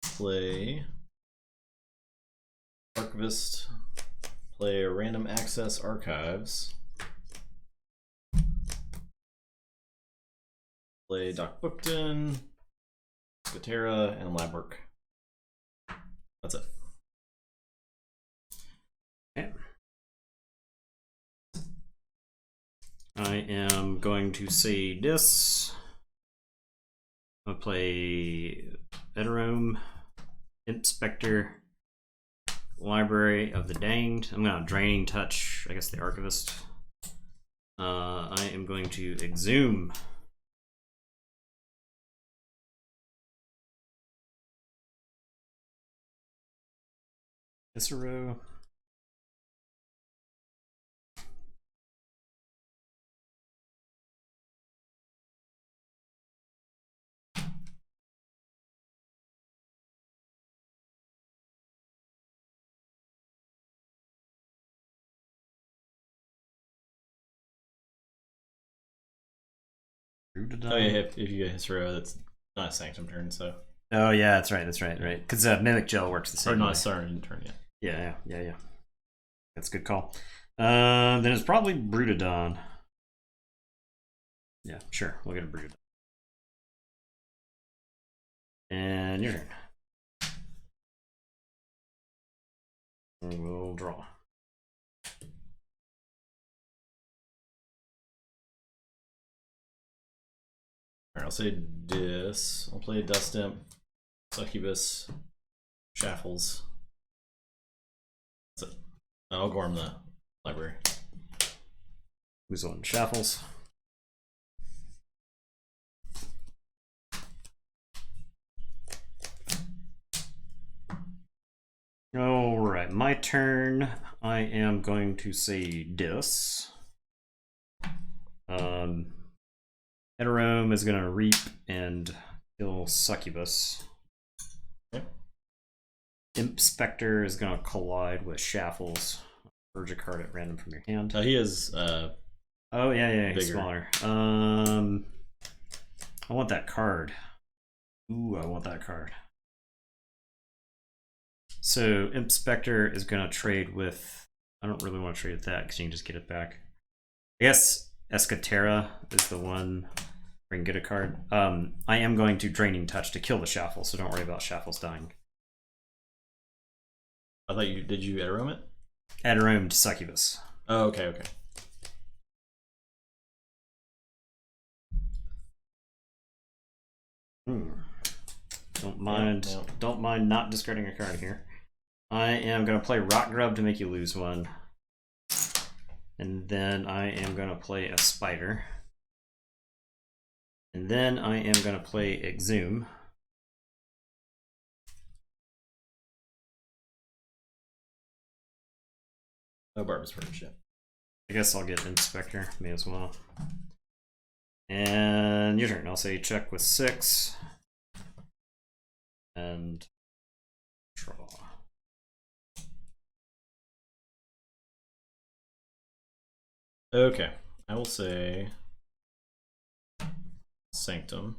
Play Archivist. Play Random Access Archives. Play Doc Bookton, Gatera, and Lab Work. That's it. Okay. I am going to say this. I'm going to play Eterome, Imp Spectre, Library of the Danged. I'm going to Draining Touch, I guess the Archivist. I am going to Exhume. Hissero. Oh yeah, if you get Hissero, that's not a Sanctum turn, so. Oh yeah, that's right, right. Because Mimic Gel works the same Or not way. a Siren turn yet. Yeah. That's a good call. Then it's probably Brutodon. Yeah, sure. We'll get a Brutodon. And your turn. And we'll draw. Alright, I'll say this. I'll play Dust Imp, Succubus, Shaffles. That's it. I'll Gorm the library. Who's on Shaffles? Alright, my turn. I am going to say this. Eterome is going to Reap and kill Succubus. Okay. Imp Spectre is going to collide with Shaffles. Urge a card at random from your hand. He is oh yeah, he's bigger. smaller. I want that card. Ooh, I want that card. So Imp Spectre is going to trade with I don't really want to trade with that because you can just get it back. I guess Escatera is the one where you can get a card. I am going to Draining Touch to kill the Shaffle, so don't worry about Shaffles dying. I thought you did. You Eterum it? Eterum Succubus. Oh, okay. Don't mind not discarding a card here. I am going to play Rock Grub to make you lose one. And then I am going to play a Spider. And then I am going to play Exhume. No Barbarous Purge yet. I guess I'll get Inspector, may as well. And your turn. I'll say check with 6. And draw. Okay, I will say Sanctum.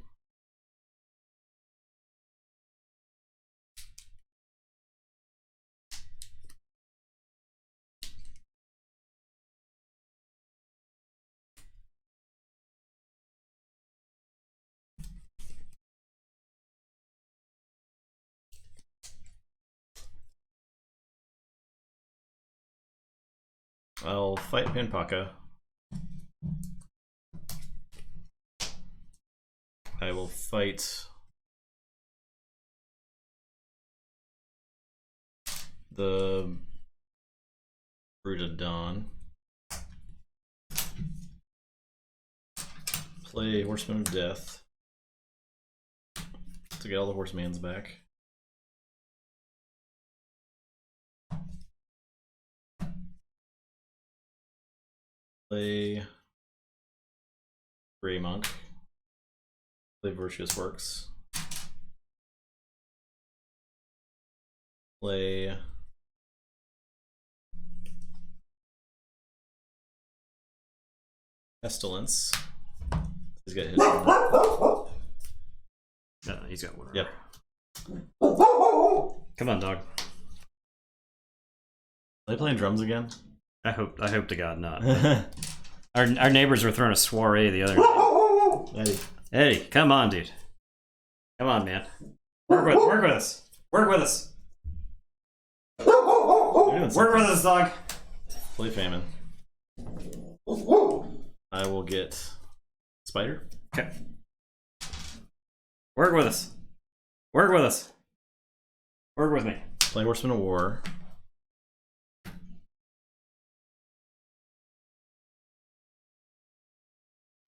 I'll fight Pinpaka. I will fight the Brood of Dawn. Play Horseman of Death to get all the Horsemans back. Play Grey Monk. Play Virtuous Works. Play Pestilence. He's got his. No, he's got one. Yep. Come on, dog. Are they playing drums again? I hope to God not. Our neighbors were throwing a soiree the other night. Eddie, come on, dude. Come on, man. Work with us. Work with us. Work with us, dog. Play Famine. I will get Spider. Okay. Work with us. Work with us. Work with me. Play Horseman of War.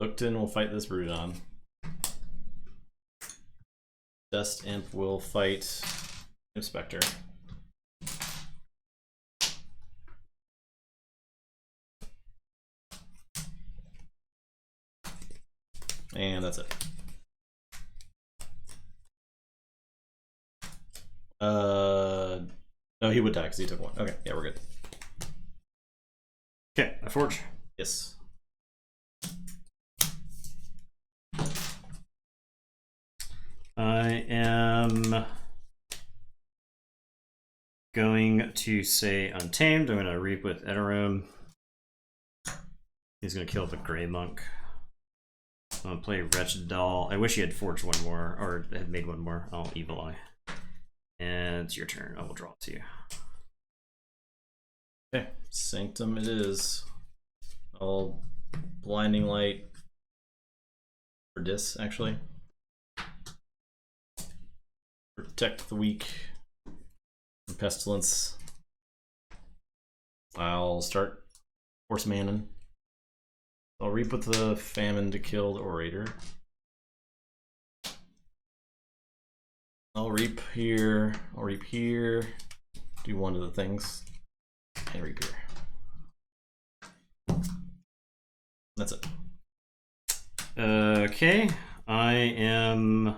Lookton will fight this Broodon. Dust Imp will fight Inspector. And that's it. No, he would die because he took one. Okay, yeah, we're good. Okay, I forge. Yes. I am going to say Untamed. I'm going to reap with Eterum. He's going to kill the Grey Monk. I'm going to play Wretched Doll. I wish he had forged one more, or had made one more. Oh, Evil Eye. And it's your turn. I will draw it to you. Okay, Sanctum it is. I'll Blinding Light for Dis, actually. Protect the weak from Pestilence. I'll start Horsemanning. I'll reap with the Famine to kill the Orator. I'll reap here. I'll reap here. Do one of the things. And reap here. That's it. Okay. I am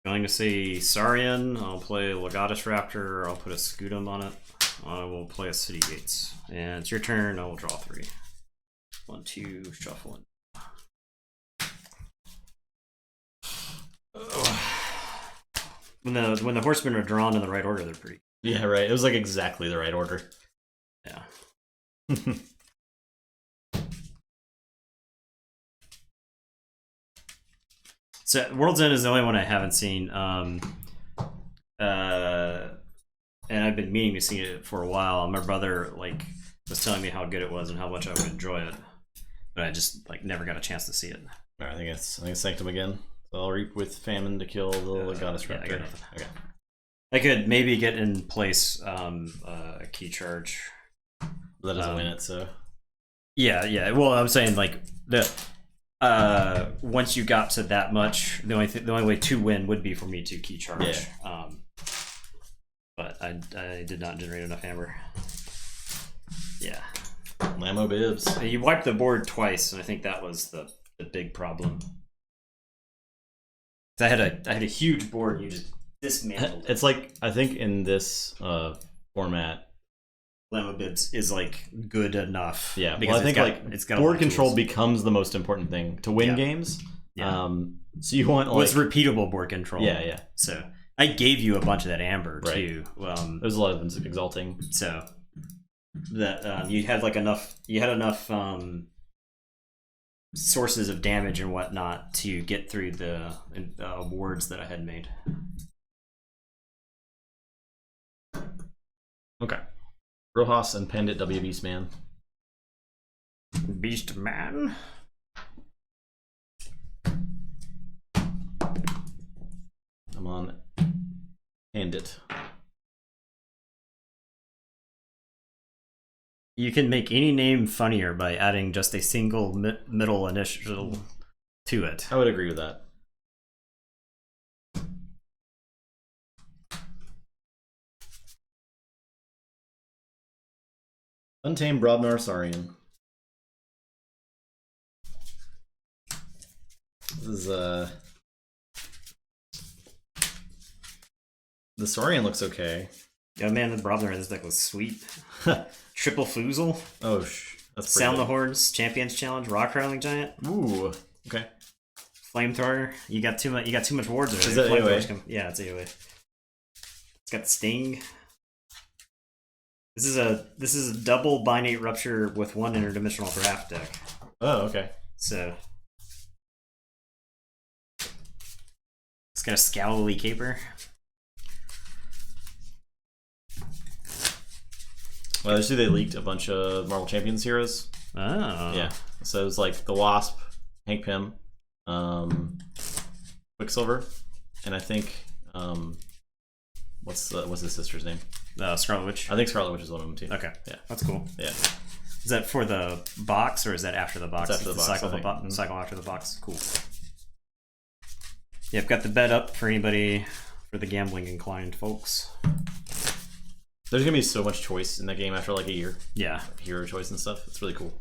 going to say Saurian. I'll play Legatus Raptor. I'll put a Scutum on it. I will play a City Gates. And it's your turn. I will draw 3. 1, 2, shuffle it. When the horsemen are drawn in the right order, they're pretty Yeah, right. It was like exactly the right order. Yeah. So World's End is the only one I haven't seen. And I've been meaning to see it for a while. My brother was telling me how good it was and how much I would enjoy it, but I just never got a chance to see it. I think it's Sanctum again. So I'll reap with famine to kill the goddess yeah, I got raptor. nothing. Okay. I could maybe get in place a key charge. That doesn't win it, so. Yeah. Well, I'm saying once you got to that much, the only way to win would be for me to key charge. Yeah. But I did not generate enough amber. Yeah. Lamo bibs. You wiped the board twice, and I think that was the big problem. I had a huge board, and you just dismantled it. It's like, I think in this format, Lamo bibs is good enough. Yeah, because well, I think it's got board control becomes the most important thing to win games. Yeah. So you want it's repeatable board control. Yeah. So I gave you a bunch of that amber Right. too. There's a lot of exalting. So that you had enough. You had enough sources of damage and whatnot to get through the awards that I had made. Okay. Rojas and Pendant W Beast Man. Beast Man. I'm on Pandit. You can make any name funnier by adding just a single middle initial to it. I would agree with that. Untamed Brobnar Saurian. This is the Saurian looks okay. Yeah, man, the Brobner in this deck was sweet. Triple Foozle. Oh, that's pretty Sound the good. Horns, Champions Challenge, Rock Hurling Giant. Ooh, okay. Flamethrower. You got too much wards over Is there. that AoE? Yeah, it's AoE. It's got Sting. This is a double Binate Rupture with one interdimensional draft deck. Oh, okay. So it's got a Scowly Caper. Well, I see they leaked a bunch of Marvel Champions heroes. Oh. Yeah. So it was like the Wasp, Hank Pym, Quicksilver, and I think what's his sister's name? Scarlet Witch. I think Scarlet Witch is one of them too. Okay. Yeah. That's cool. Yeah. Is that for the box or is that after the box? It's after the box, Cycle, I think. cycle after the box. Cool. Yeah, I've got the bet up for anybody, for the gambling inclined folks. There's gonna be so much choice in that game after like a year. Yeah. Hero choice and stuff. It's really cool.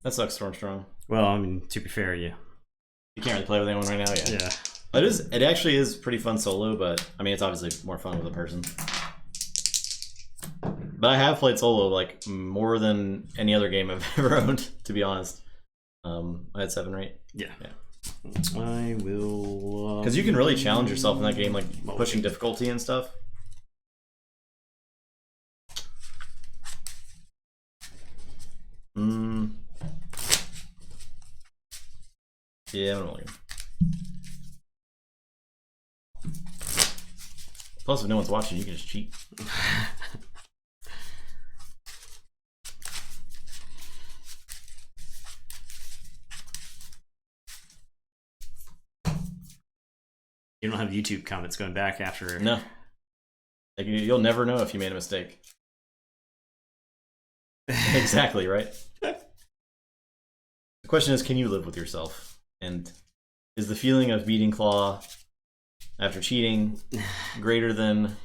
That sucks, Stormstrong. Well, I mean, to be fair, You can't really play with anyone right now yet. yeah. It actually is pretty fun solo, but I mean it's obviously more fun with a person. But I have played solo like more than any other game I've ever owned, to be honest. I had 7 or 8. Yeah. I will. Because you can really challenge yourself in that game, like pushing difficulty and stuff. Yeah, I'm looking. Plus, if no one's watching, you can just cheat. You don't have YouTube comments going back after. No. Like, you'll never know if you made a mistake. Exactly, right? The question is, can you live with yourself? And is the feeling of beating Claw after cheating greater than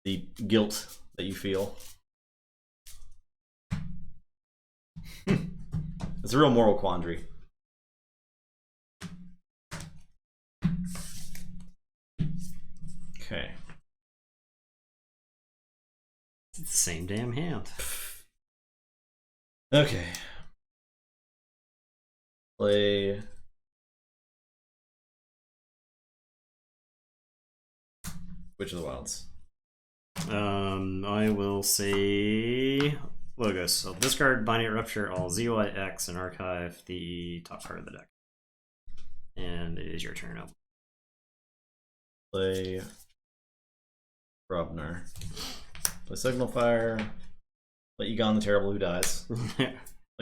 the guilt that you feel. It's a real moral quandary. Okay. It's the same damn hand. Okay. Play. Witch of the Wilds. I will say Logos. I'll discard Binary Rupture, I'll ZYX and archive the top card of the deck. And it is your turn up. Play Robnar. Play Signal Fire. Play Egon the Terrible who dies. Play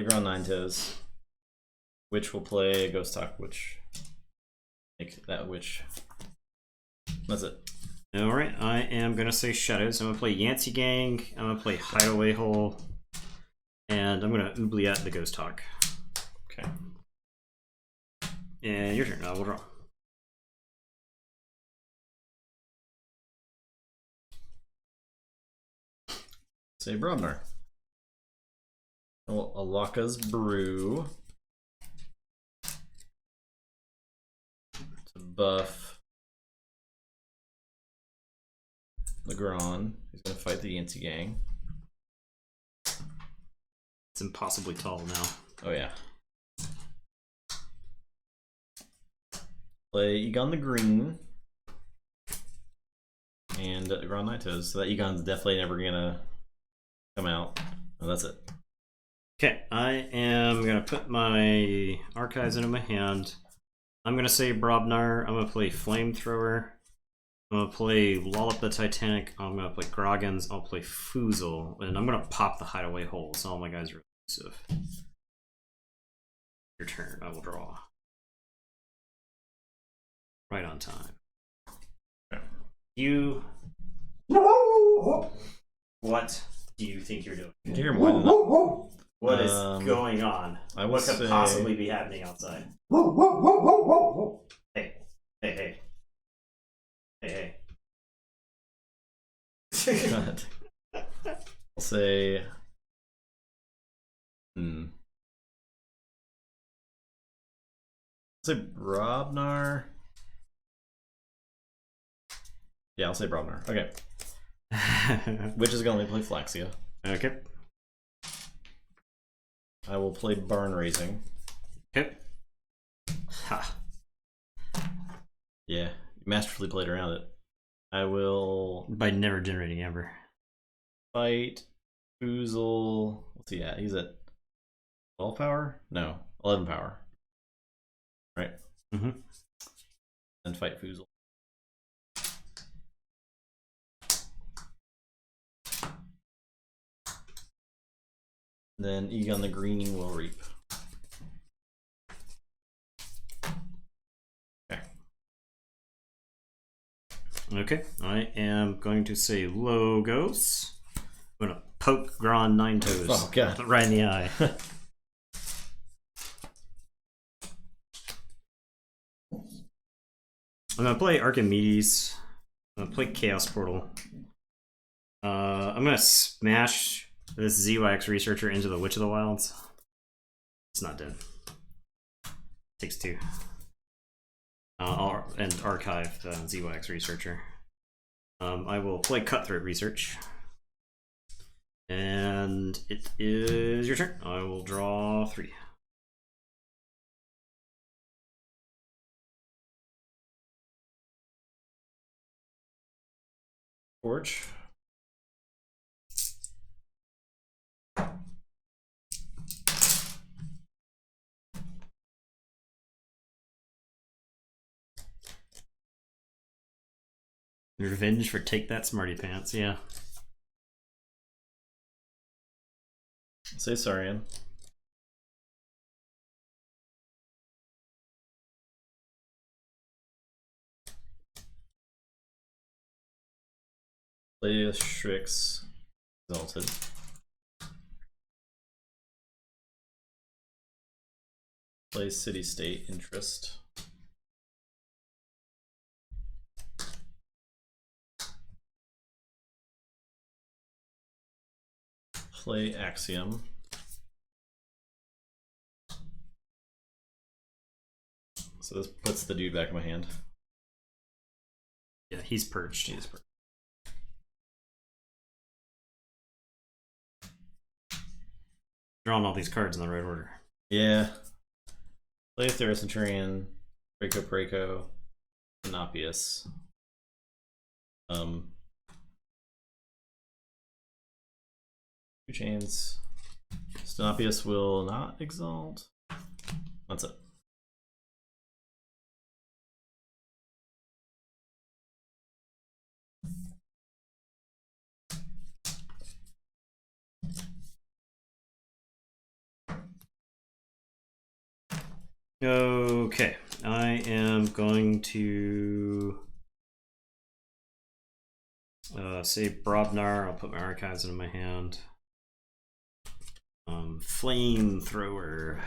Ground Nine Toes. Witch will play Ghost Talk Witch. Make that witch. That's it. Alright, I am gonna say Shadows. I'm gonna play Yancey Gang, I'm gonna play Hideaway Hole, and I'm gonna Oubliette the Ghost Talk. Okay. And your turn, I will draw. Say Brobnar. Alaka's Brew. To buff Legrand. He's gonna fight the Yancey Gang. It's impossibly tall now. Oh yeah. Play Egon the Green. And Grand Nightos. So that Egon's definitely never gonna come out. Oh, that's it. Okay, I am gonna put my archives into my hand. I'm gonna say Brobnar, I'm gonna play Flamethrower. I'm gonna play Lollop the Titanic, I'm gonna play Groggins, I'll play Foozle, and I'm gonna pop the Hideaway Hole, so all my guys are elusive. Your turn, I will draw. Right on time. You... What do you think you're doing? Did you hear more than that? What is going on? What could possibly be happening outside? Hey, hey, hey. Hey, hey. God. I'll say. I'll say Brobnar. Yeah, I'll say Brobnar. Okay. Which is going to play Flaxia. Okay. I will play Barn Raising. Okay. Ha. Yeah, masterfully played around it. I will By never generating ever. fight Foozle. What's he at? He's at 12 power? No, 11 power. Right? Mm-hmm. And fight Foozle. Then Egon the Green will reap. Okay. Okay, I am going to say Logos. I'm gonna poke Grand Nine Toes. Oh god. Right in the eye. I'm gonna play Archimedes. I'm gonna play Chaos Portal. I'm gonna smash this ZYX researcher into the Witch of the Wilds. It's not dead. Takes two. And archive the ZYX researcher. I will play Cutthroat Research. And it is your turn. I will draw 3. Forge. Revenge for Take That Smarty Pants, yeah. Say Sarian. Play Shrix Exalted. Play City State Interest. play Axiom. So this puts the dude back in my hand. Yeah, he's purged. He is purged. Drawing all these cards in the right order. Yeah. Play Thera Centurion, Preco, Sinopius. Two chains. Sinopius will not exalt. That's it. Okay, I am going to say Brobnar. I'll put my archives into my hand. Flamethrower.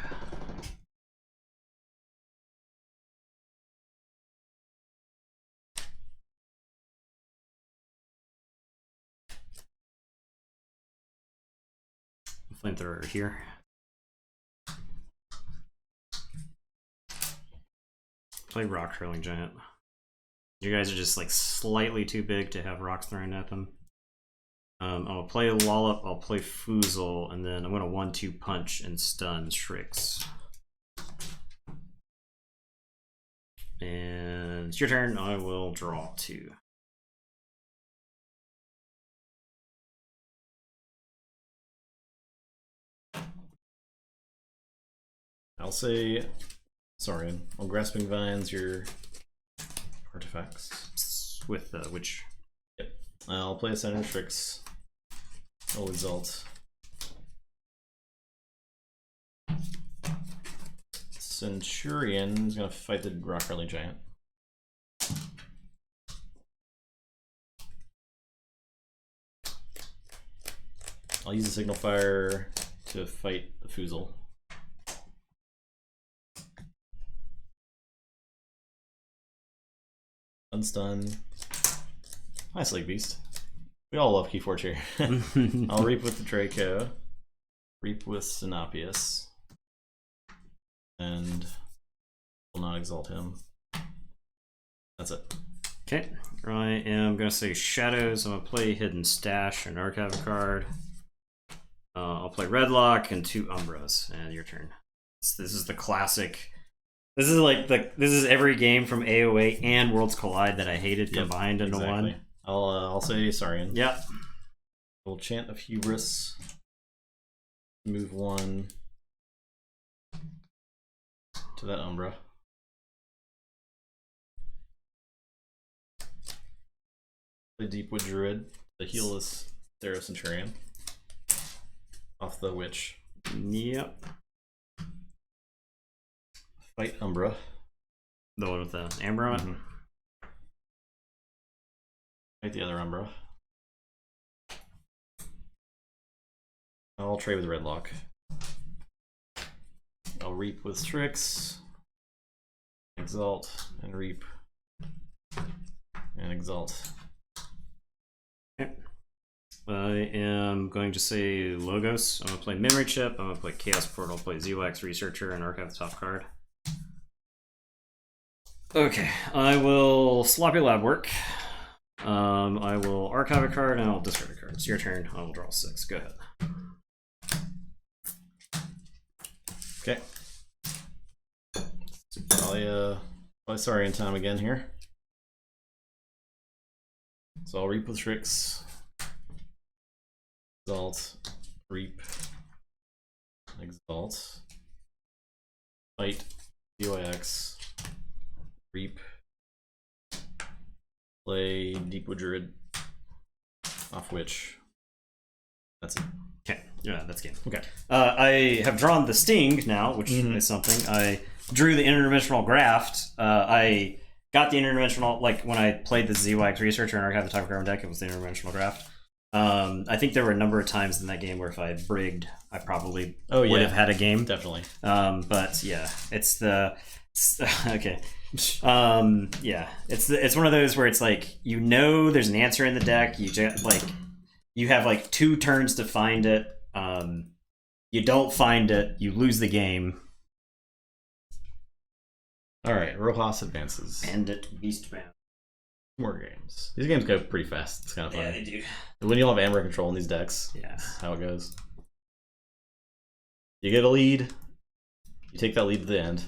Flamethrower here. Play Rock Hurling Giant. You guys are just like slightly too big to have rocks thrown at them. I'll play Lollop, I'll play Foozle, and then I'm going to 1-2 punch and stun Shrix. And it's your turn. I will draw 2. I'll say, sorry, I'll Grasping Vines your artifacts. With which? Yep. I'll play a Senator Shrix. I'll exalt. Centurion is going to fight the Rock Hurling Giant. I'll use the Signal Fire to fight the Foozle. Unstun. Hi, Slake Beast. We all love Keyforge here. I'll Reap with the Draco. Reap with Sinopius. And will not exalt him. That's it. Okay, I am going to say Shadows. I'm going to play Hidden Stash and archive a card. I'll play Redlock and 2 Umbras. And your turn. This is the classic. This is like this is every game from AOA and Worlds Collide that I hated combined into one. I'll say Saurian. Yep. We'll Chant of Hubris. Move 1 to that Umbra. Play Deepwood Druid to heal this Thera Centurion off the Witch. Yep. Fight Umbra. The one with the amber on it? Mm-hmm. Fight the other Umbra. I'll trade with Redlock. I'll Reap with Strix. Exalt and Reap. And Exalt. Okay. I am going to say Logos. I'm going to play Memory Chip. I'm going to play Chaos Portal, play ZYX Researcher, and archive the top card. Okay, I will Sloppy Lab Work. I will archive a card and I'll discard a card. It's your turn. I will draw 6. Go ahead. Okay. Probably sorry in time again here. So I'll Reap with Strix. Exalt. Reap. Exalt. Fight. DYX. Reap. Play Deepwood Druid. Off Witch. That's it. Okay, yeah, that's game. Okay. I have drawn the Sting now, which is something. I drew the interdimensional graft. I got the interdimensional, like when I played the ZYX Researcher and archived the type of card deck, it was the interdimensional graft. I think there were a number of times in that game where if I had brigged, I probably would have had a game. Definitely. But yeah, it's the okay. Yeah, it's one of those where it's like, you know, there's an answer in the deck. You just like, you have like 2 turns to find it, You don't find it, you lose the game. All right, Rojas advances. Bandit Beastman. More games. These games go pretty fast. It's kind of fun. Yeah, they do. When you have Amber control in these decks, Yeah. that's how it goes. You get a lead. You take that lead to the end.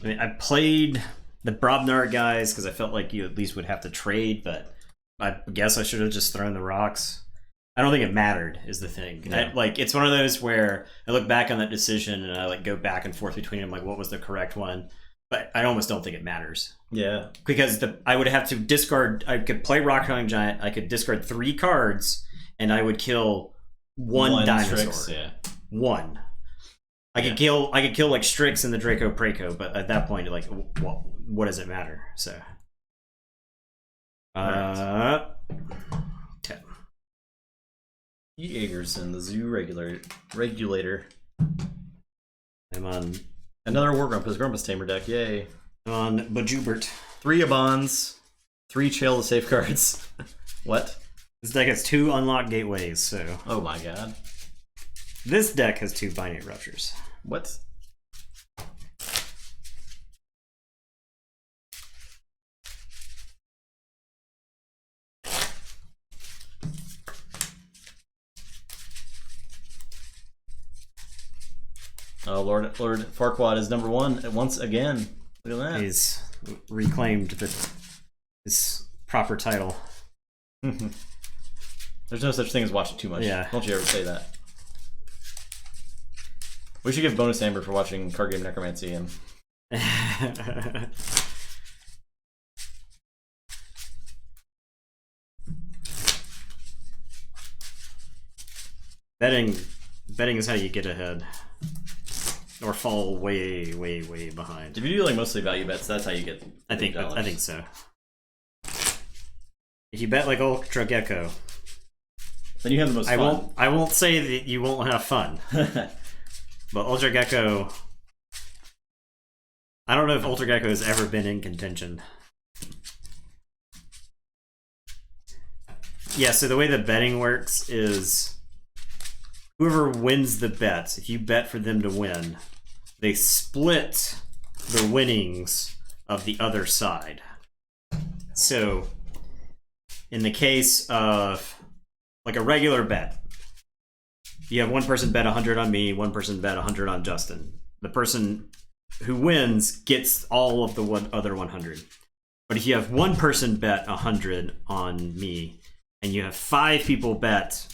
I mean, I played the Brobnar guys because I felt like you at least would have to trade, but I guess I should have just thrown the rocks. I don't think it mattered, is the thing. Yeah. It's one of those where I look back on that decision and I go back and forth between them, like what was the correct one. But I almost don't think it matters. Yeah. Because I would have to discard. I could play Rock Hung Giant. I could discard 3 cards, and I would kill one dinosaur. Strix, yeah. One. I could kill like Strix and the Draco Praco, but at that point, like, what does it matter? So, 10. Jaegerson, the zoo regulator. I'm on Another War Grumpus Tamer deck. Yay! on Bajubert. 3 Abons, 3 Chael the Safeguards. What? This deck has 2 unlocked gateways, so Oh my god. this deck has 2 binary ruptures. What? Oh, Lord Farquaad is number 1 once again. Look at that. He's reclaimed his proper title. There's no such thing as watching too much. Yeah. Don't you ever say that. We should give bonus Amber for watching Card Game Necromancy and betting is how you get ahead. Or fall way, way, way behind. if you do like mostly value bets, that's how you get. I think $8. so. If you bet like Ultra Gecko, Then you have the most fun. I won't say that you won't have fun. But Ultra Gecko, I don't know if Ultra Gecko has ever been in contention. Yeah, so the way the betting works is whoever wins the bets, if you bet for them to win, they split the winnings of the other side. So in the case of like a regular bet, you have one person bet 100 on me, one person bet 100 on Justin. The person who wins gets all of the other 100. But if you have one person bet 100 on me, and you have 5 people bet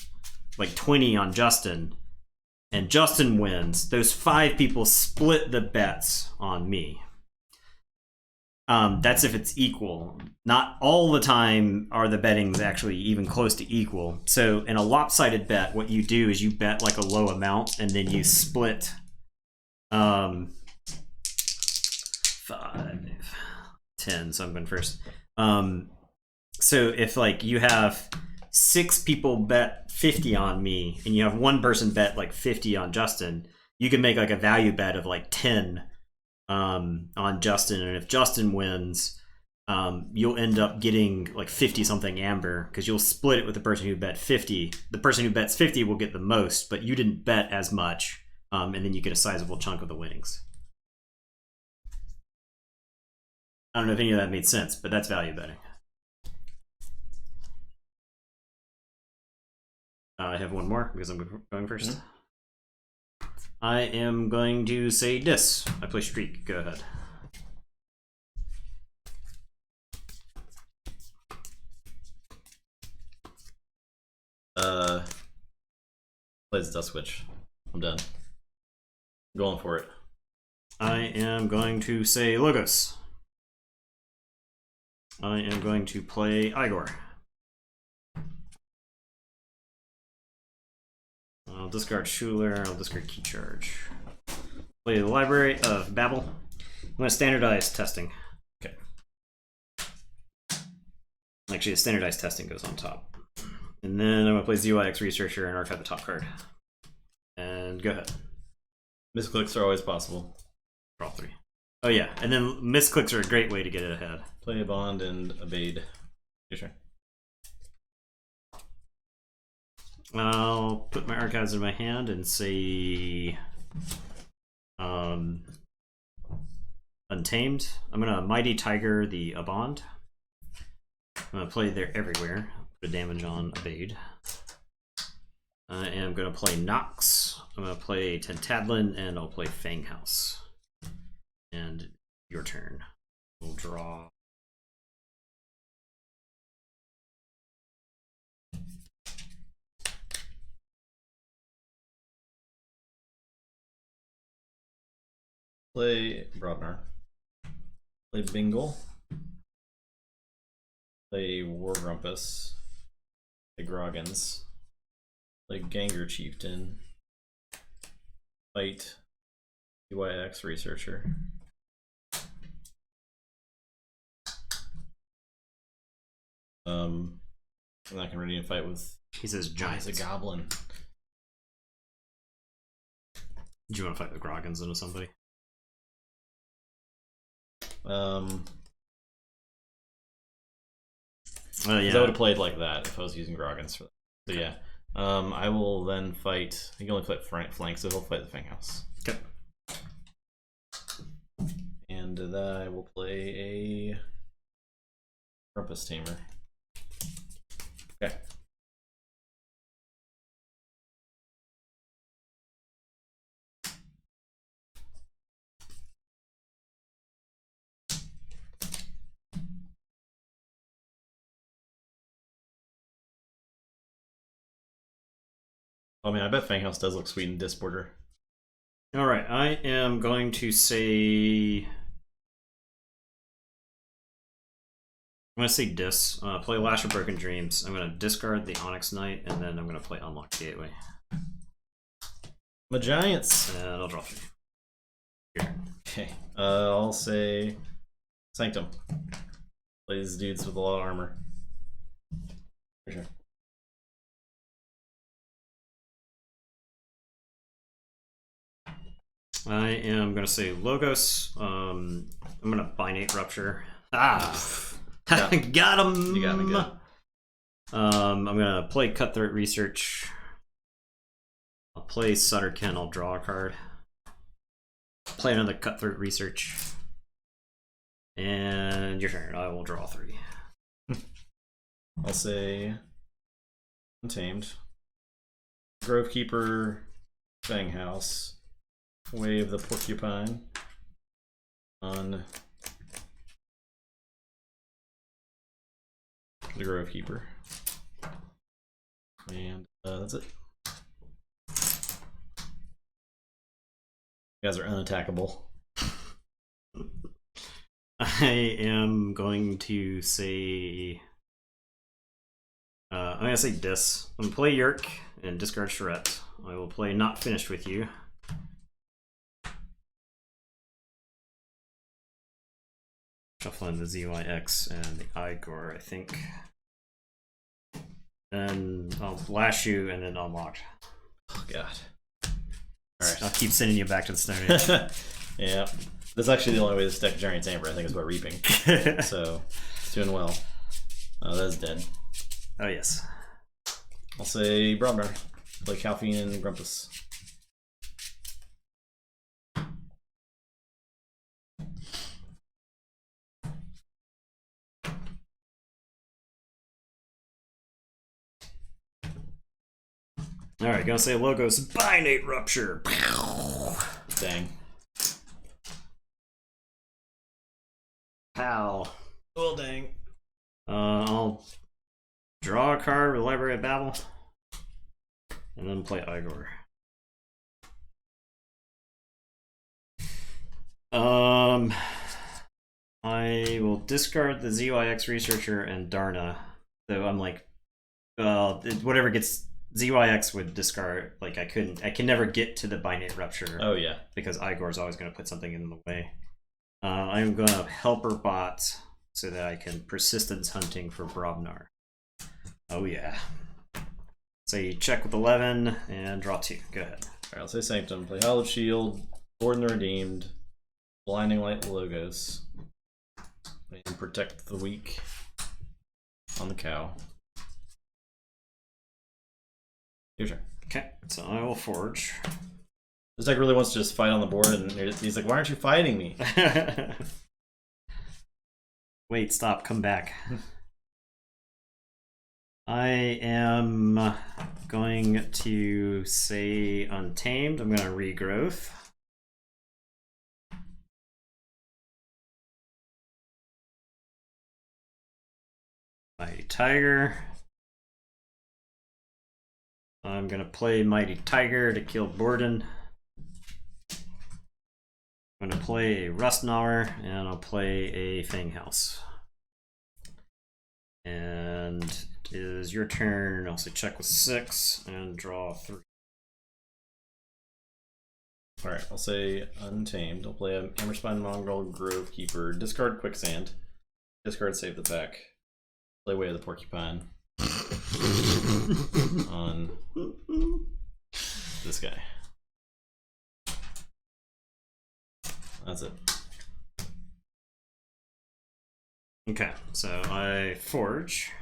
like 20 on Justin, and Justin wins, those 5 people split the bets on me. That's if it's equal. Not all the time are the bettings actually even close to equal. So in a lopsided bet, what you do is you bet like a low amount and then you split 5, 10, so I'm going first. So if like you have 6 people bet 50 on me and you have one person bet like 50 on Justin, you can make like a value bet of like 10 on Justin, and if Justin wins, you'll end up getting like 50 something Amber because you'll split it with the person who bet 50. The person who bets 50 will get the most, but you didn't bet as much, and then you get a sizable chunk of the winnings. I don't know if any of that made sense, but that's value betting. I have one more because I'm going first. Mm-hmm. I am going to say this. I play Streak. Go ahead. Plays Dust Witch. I'm done. I'm going for it. I am going to say Logos. I am going to play Igor. I'll discard Schuler. I'll discard Key Charge. Play the Library of Babel. I'm going to standardize testing. Okay. Actually, the standardized testing goes on top. And then I'm going to play ZYX Researcher and archive the top card. And go ahead. Misclicks are always possible. Draw 3. Oh yeah, and then misclicks are a great way to get it ahead. Play a bond and evade. Your turn. I'll put my archives in my hand and say Untamed. I'm gonna Mighty Tiger the Abond. I'm gonna play They're Everywhere. Put a damage on Evade. I am gonna play Nox. I'm gonna play Tentadlin, and I'll play Fanghouse. And your turn. We'll draw. Play Brodnar. Play Bingle. Play War Grumpus. Play Groggins. Play Ganger Chieftain. Fight UIX Researcher. I'm not gonna ready to fight with. He says giant. He's a goblin. Do you want to fight with Groggins into somebody? Yeah. Yeah. I would have played like that if I was using Groggins for that. So yeah. I will then fight. He can only fight flank, so he'll fight the Fanghouse. Okay. And then I will play a Grumpus Tamer. Okay. I mean, I bet Fanghouse does look sweet in Disborder. Alright, I am going to say... I'm going to say Dis. Play Lash of Broken Dreams. I'm going to discard the Onyx Knight, and then I'm going to play Unlock Gateway. My Giants! And I'll draw 3. Here. Okay. I'll say Sanctum. Plays dudes with a lot of armor. For sure. I am going to say Logos. I'm going to Binate Rupture. Ah! Got him! You got me good. I'm going to play Cutthroat Research. I'll play Sutterkin. I'll draw a card. Play another Cutthroat Research. And your turn. I will draw 3. I'll say Untamed. Grovekeeper, Fanghouse. Wave the Porcupine on the Grovekeeper. And that's it. You guys are unattackable. I am going to say... I'm going to say Dis. I'm going to play Yerk and discard Charette. I will play Not Finished With You. Shuffling the ZYX and the Igor, I think. Then I'll Lash You and then Unlock. Oh, God. Alright. I'll keep sending you back to the Stone Age. Yeah. That's actually the only way to stack Giant's Amber, I think, is by reaping. So, it's doing well. Oh, that's dead. Oh, yes. I'll say Bromnar. Play Calphine and Grumpus. Alright, gonna say Logos Binate Rupture. Dang. Pow. Well, dang. I'll draw a card with Library of Babel. And then play Igor. I will discard the ZYX Researcher and Darna. Though I'm like, whatever gets ZYX would discard. Like I can never get to the Binate Rupture. Oh yeah, because Igor's always going to put something in the way. I'm going to Helper Bot so that I can persistence hunting for Brobnar. Oh yeah. So you check with 11 and draw 2. Go ahead. Alright, let's say Sanctum. Play Hallowed Shield, Gordon the Redeemed, Blinding Light Logos, and Protect the Weak on the cow. Your turn. Okay, so I will forge. This deck really wants to just fight on the board, and he's like, "Why aren't you fighting me?" Wait, stop, come back. I am going to say Untamed. I'm going to regrowth. Mighty Tiger. I'm going to play Mighty Tiger to kill Borden. I'm going to play a Rustgnawer, and I'll play a Fanghouse. And it is your turn. I'll say check with 6 and draw 3. Alright, I'll say Untamed. I'll play a Hammerspine Mongrel Grove Keeper. Discard Quicksand. Discard Save the Pack. Play Way of the Porcupine. On this guy. That's it. Okay, so I forge.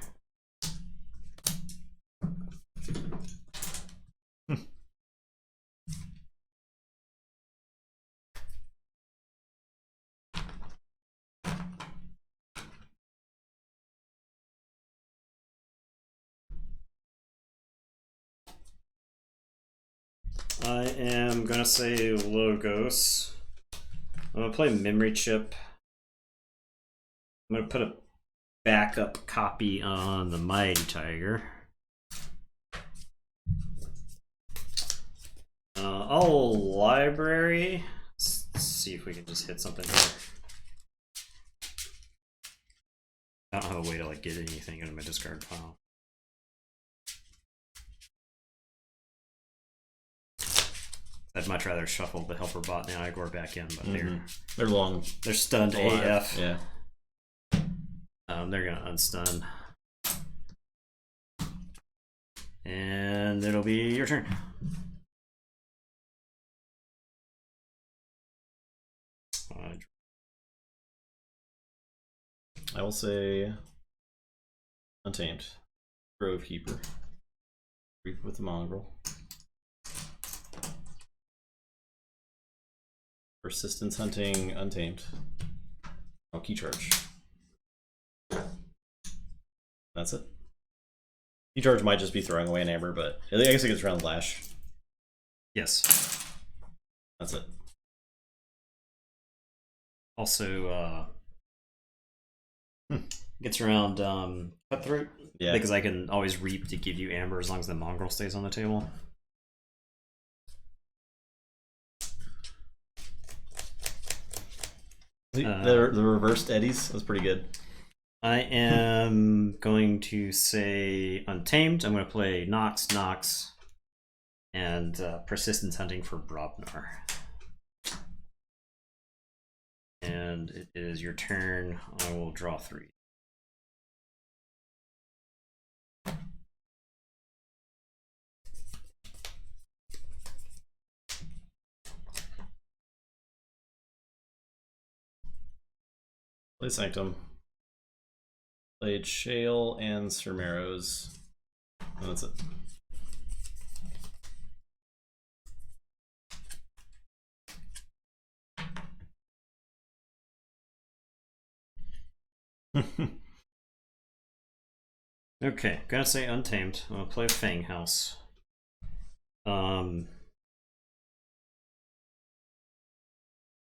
I am gonna say Logos. I'm gonna play Memory Chip. I'm gonna put a backup copy on the Mighty Tiger. I'll library. Let's see if we can just hit something here. I don't have a way to like get anything out of my discard pile. I'd much rather shuffle the Helper Bot and the Igor back in, but they're long. They're stunned alive. AF. Yeah. They're gonna unstun. And it'll be your turn. I will say Untamed. Grove Keeper. Reap with the Mongrel. Persistence Hunting Untamed. Oh, Key Charge. That's it. Key Charge might just be throwing away an Amber, but I guess it gets around Lash. Yes. That's it. Also, gets around Cutthroat. Yeah. Because I can always reap to give you Amber as long as the Mongrel stays on the table. The reversed eddies was pretty good. I am going to say Untamed. I'm going to play Nox, and Persistence Hunting for Brobnar. And it is your turn. I will draw 3. Play Sanctum. Played Shale and Cermeros. And that's it. Okay, gonna say Untamed. I'm gonna play Fanghouse.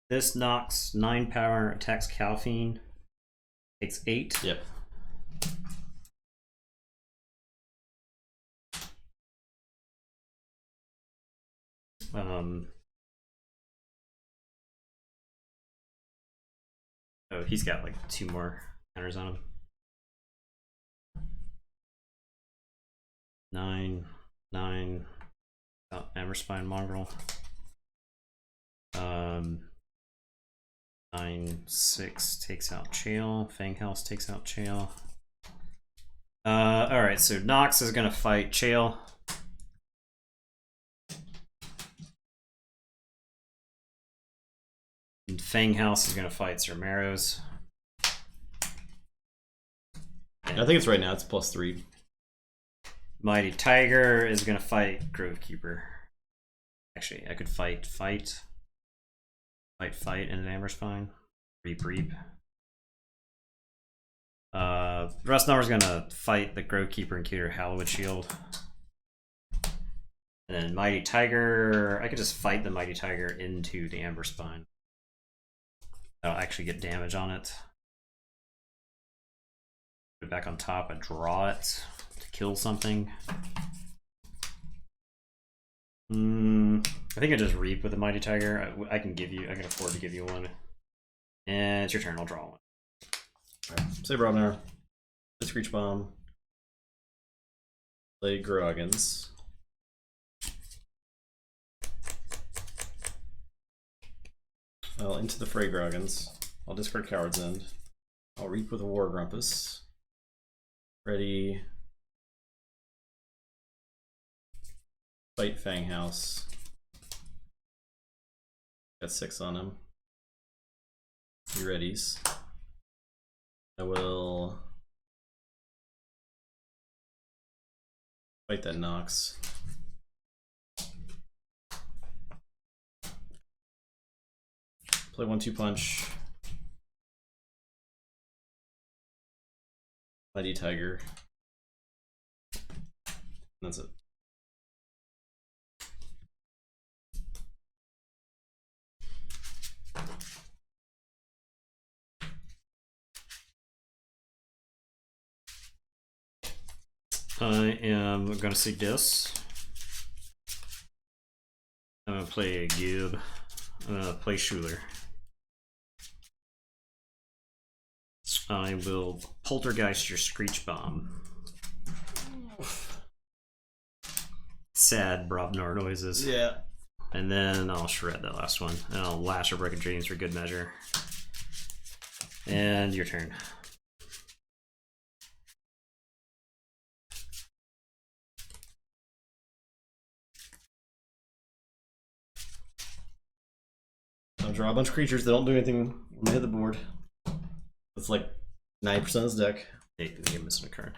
This knocks 9 power, attacks Calphine, takes 8. Yep. Oh, he's got like 2 more counters on him. 9, 9. Oh, Hammerspine Mongrel. 9, 6 takes out Chael. Fanghouse takes out Chael. Alright, so Nox is gonna fight Chael. And Fanghouse is gonna fight Cermeros. I think it's right now, it's +3. Mighty Tiger is gonna fight Grovekeeper. Actually, I could fight, and an Amber Spine. Reap. Rust Number's gonna fight the Grovekeeper and Cuter Hallowed Shield. And then Mighty Tiger, I could just fight the Mighty Tiger into the Amber Spine. That'll actually get damage on it. Put it back on top, I draw it to kill something. I think I just Reap with the Mighty Tiger. I can afford to give you one. And it's your turn, I'll draw one. Alright, say Brobnar. Screech Bomb. Play Groggins. Well, into the fray Groggins. I'll discard Coward's End. I'll Reap with a War Grumpus. Ready. Fight Fanghouse. Got 6 on him. He readies. I will fight that Nox. Play 1/2 punch. Mighty Tiger. That's it. I am going to seek this. I'm going to play a Gib. I'm going to play Schuler. I will Poltergeist your Screech Bomb. Sad Brobnar noises. Yeah. And then I'll shred that last one. And I'll Lash or Break of Dreams for good measure. And your turn. I'll draw a bunch of creatures that don't do anything when they hit the board. It's like 9% of this deck. You're missing a card.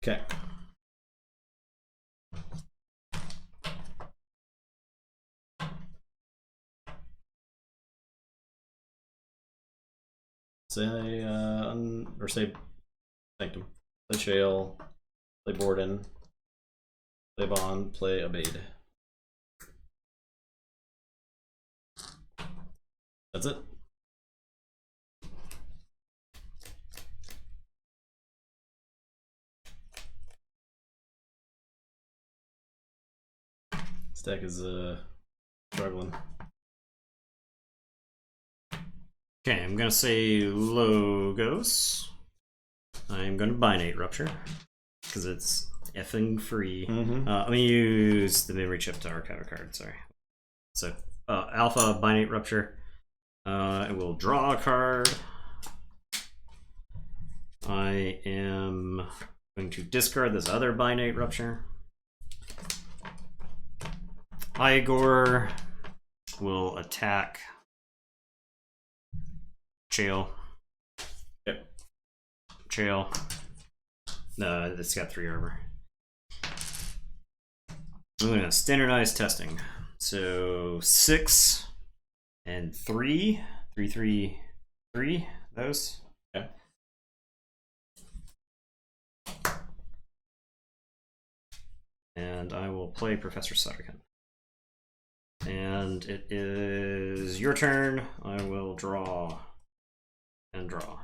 Okay. Say, or say Sanctum. Play Shale. Play Borden. Play Bond. Play Abade. That's it. This deck is struggling. Okay, I'm gonna say Logos. I'm gonna Binate Rupture because it's effing free. I'm gonna use the memory chip to archive a card. Sorry. So Alpha Binate Rupture. I will draw a card. I am going to discard this other Binate Rupture. Igor will attack Chael. Yep. Chael. No, it's got 3 armor. I'm gonna standardize testing. So 6 and 3. 3, 3, 3. Those. Okay. And I will play Professor Sutterkin. And it is your turn. I will draw and draw.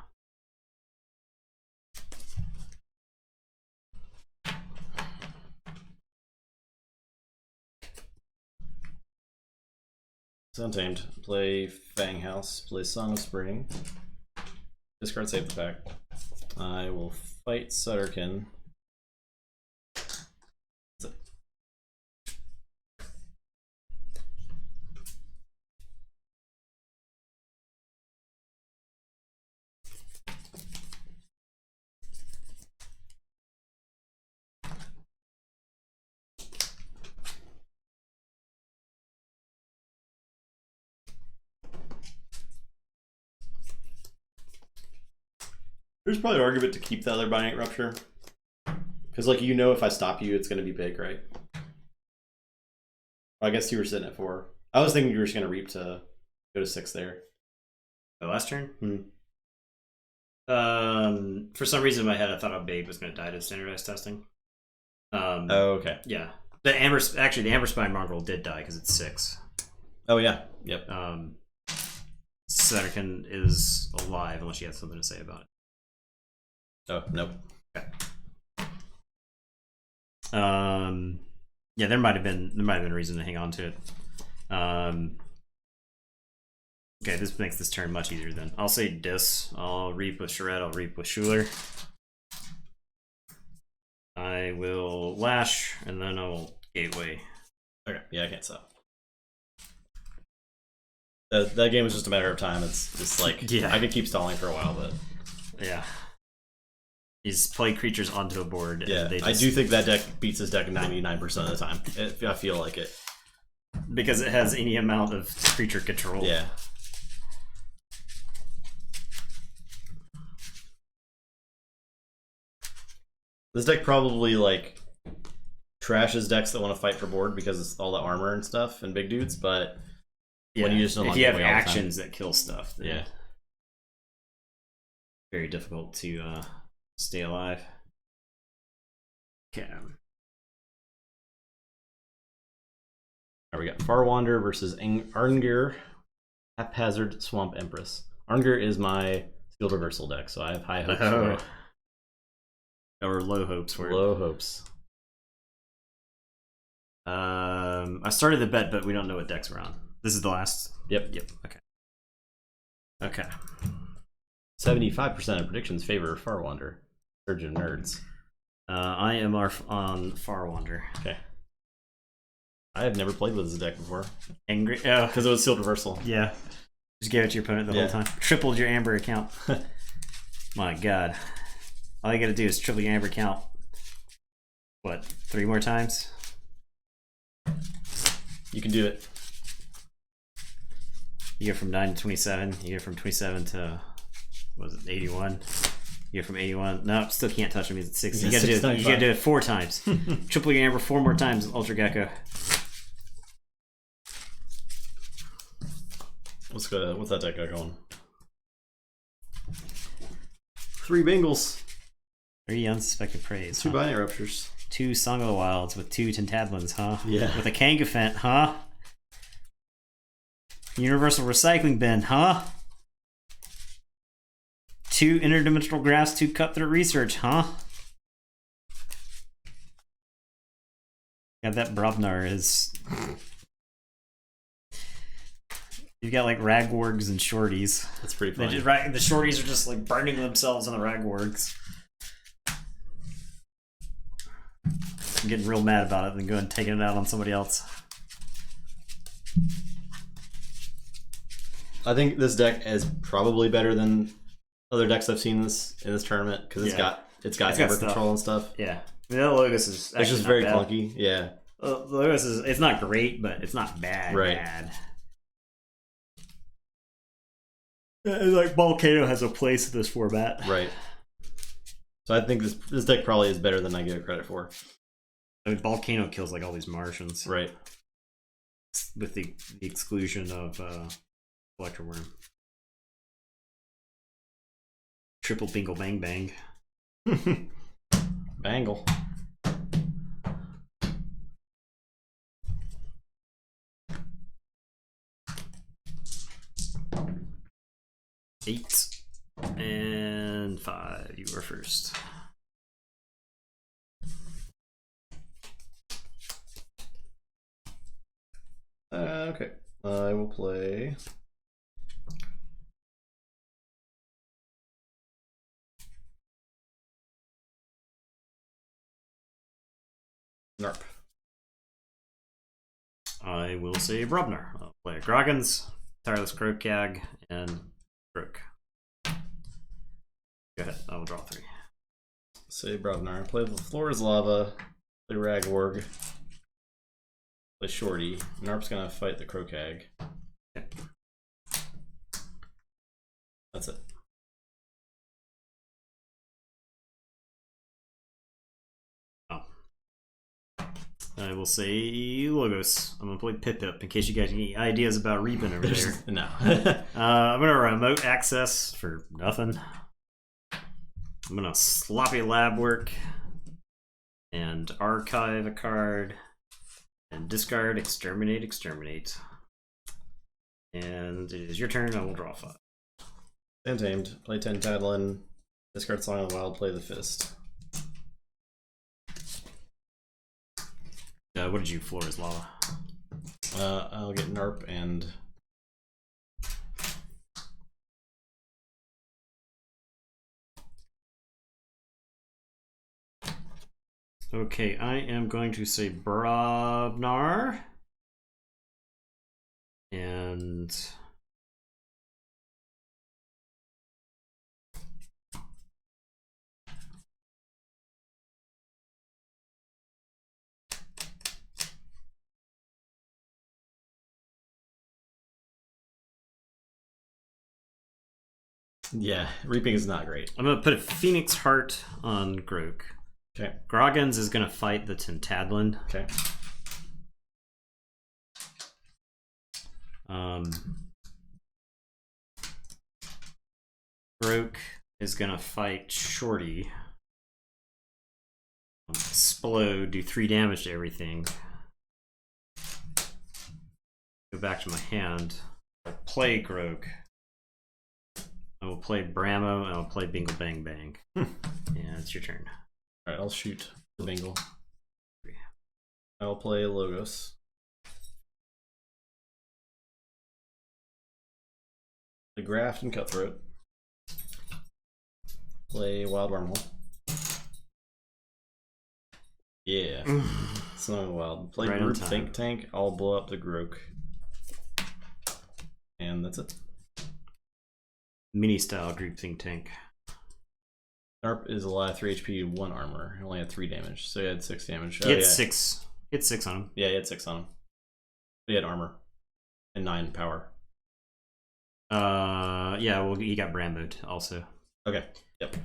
Untamed. Play Fanghouse. Play Song of Spring. Discard Save the Pack. I will fight Sutterkin. That's it. There's probably an argument to keep the other Binate Rupture. Because, like, you know if I stop you, it's going to be big, right? I guess you were sitting at 4. I was thinking you were just going to reap to go to 6 there. The last turn? Hmm. For some reason in my head, I thought Babe was going to die to standardized testing. Oh, okay. Yeah. The Amber Spine Mongrel did die because it's 6. Oh, yeah. Yep. Setterkin is alive unless you have something to say about it. Oh, nope. Okay. Yeah, there might have been a reason to hang on to it. Okay, this makes this turn much easier then. I'll say Dis. I'll reap with Charette, I'll reap with Schuler. I will Lash, and then I'll Gateway. Okay, yeah, I can't stop. That game is just a matter of time. It's just like, yeah. I could keep stalling for a while, but... Yeah. He's played creatures onto a board. Yeah, and I do think that deck beats his deck 99% of the time. I feel like it. Because it has any amount of creature control. Yeah. This deck probably, like, trashes decks that want to fight for board because it's all the armor and stuff and big dudes, but Yeah. when you just if you have actions that kill stuff, then yeah. very difficult to stay alive. Okay. Alright, we got Farwander versus Arngir, Haphazard Swamp Empress. Arngir is my Field Reversal deck, so I have high hopes for it. Or low hopes for it. Low hopes. I started the bet, but we don't know what decks we're on. This is the last. Yep. Okay. Okay. 75% of predictions favor Farwander. Surgeon Nerds. I am on Farwander. Okay. I have never played with this deck before. Angry. Because it was sealed reversal. Yeah. Just gave it to your opponent the whole time. Tripled your Amber account. My God. All you gotta do is triple your Amber account. What? 3 more times? You can do it. You go from 9 to 27. You go from 27 to, what was it, 81? You go from 81. No, still can't touch him. He's at 60. You gotta do it 4 times. Triple your Amber 4 more times, Ultra Gecko. What's that deck got going? 3 Bengals. 3 unsuspected praise. 2 Binate Ruptures. 2 Song of the Wilds with 2 Tentadlins, huh? Yeah. With a Kangafent, huh? Universal Recycling Bin, huh? 2 Interdimensional Graphs, 2 Cutthroat Research, huh? Yeah, that Brobnar is... You've got like Ragwargs and Shorties. That's pretty funny. The Shorties are just like burning themselves on the Ragwargs. I'm getting real mad about it and going and taking it out on somebody else. I think this deck is probably better than other decks I've seen in this tournament because it's got Amber control and stuff. Yeah, I mean, the Logos is actually it's just very clunky. Yeah, the Logos is, it's not great, but it's not bad. Right. Bad. Like Volcano has a place in this format. Right. So I think this deck probably is better than I give it credit for. I mean, Volcano kills like all these Martians. Right. With the exclusion of Electroworm. Triple Bingle Bang Bang. Bangle. Eight and 5. You were first. Okay. I will play. Narp. I will say Brobnar. I'll play Groggins, Tireless Crocag, and Brook. Go ahead, I will draw 3. Say Brobnar. Play the Floor is Lava. Play Ragwarg. Play Shorty. Narp's gonna fight the Crocag. Okay. That's it. will say Logos. I'm gonna play Pip in case you guys have any ideas about reaping over there. No. I'm gonna remote access for nothing. I'm gonna sloppy lab work and archive a card and discard exterminate. And it is your turn. I will draw 5. Stand tamed. Play 10 Tadlin. Discard Song of the Wild. Play the Fist. What did you floor as lava? I'll get Narp and Okay, I am going to say Brobnar. And yeah, reaping is not great. I'm gonna put a Phoenix Heart on Groke. Okay. Groggins is gonna fight the Tintadlin. Okay. Groke is gonna fight Shorty. Explode, do 3 damage to everything. Go back to my hand. I'll play Groke. I will play Bramo and I'll play Bingle Bang Bang. Yeah, it's your turn. Alright, I'll shoot the Bingle. I'll play Logos. The Graft and Cutthroat. Play Wild Wormhole. Yeah. Song of the Wild. Play Right on Group time. Think Tank. I'll blow up the Groke. And that's it. Mini style group think tank. Narp is alive, 3 HP, 1 armor. He only had 3 damage, so he had 6 damage. He had 6. Hit 6 on him. Yeah, he had 6 on him. He had armor. And 9 power. Yeah, well, he got Bramboed also. Okay, yep.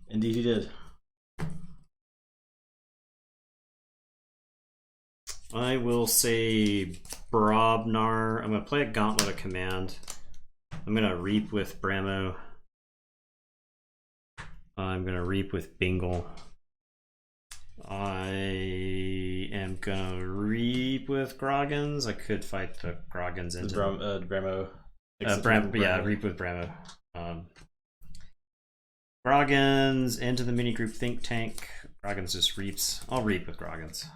Indeed he did. I will say Brobnar. I'm going to play a Gauntlet of Command. I'm going to Reap with Bramo. I'm going to Reap with Bingle. I am going to Reap with Groggins. I could fight the Groggins into... Bramo. Yeah, Reap with Bramo. Groggins into the mini group think tank. Groggins just reaps. I'll Reap with Groggins.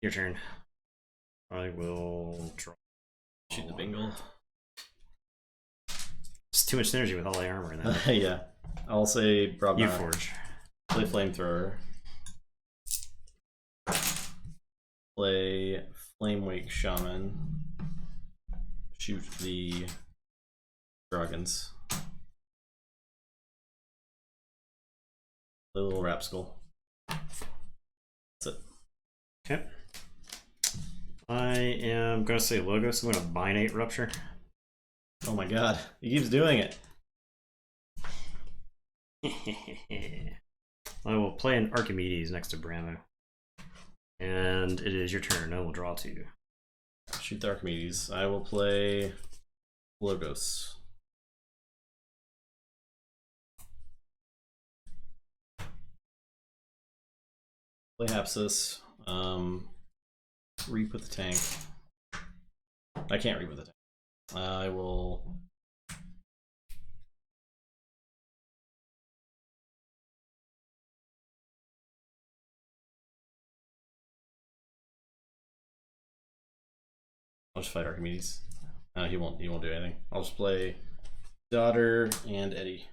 Your turn. I will draw. Shoot the Bingle. It's too much synergy with all the armor in that. Yeah. I'll say Brobnar. Keyforge. Play Flamethrower. Play Flamewake Shaman. Shoot the Groggins. Play Little Rapskull. That's it. Okay. I am going to say Logos. I'm going to Binate Rupture. Oh my god, he keeps doing it. I will play an Archimedes next to Bramo. And it is your turn. I will draw 2. Shoot the Archimedes. I will play Logos. Play Hapsis. Reap with the tank. I can't reap with the tank. I will. I'll just fight Archimedes. He won't do anything. I'll just play Daughter and Eddie.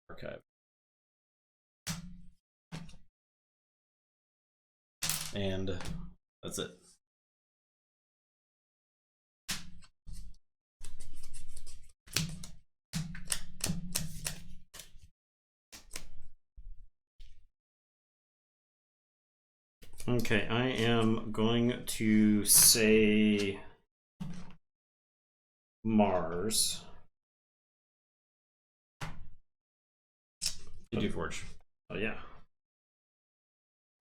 Archive. And that's it. Okay, I am going to say Mars. You do Forge. Oh yeah.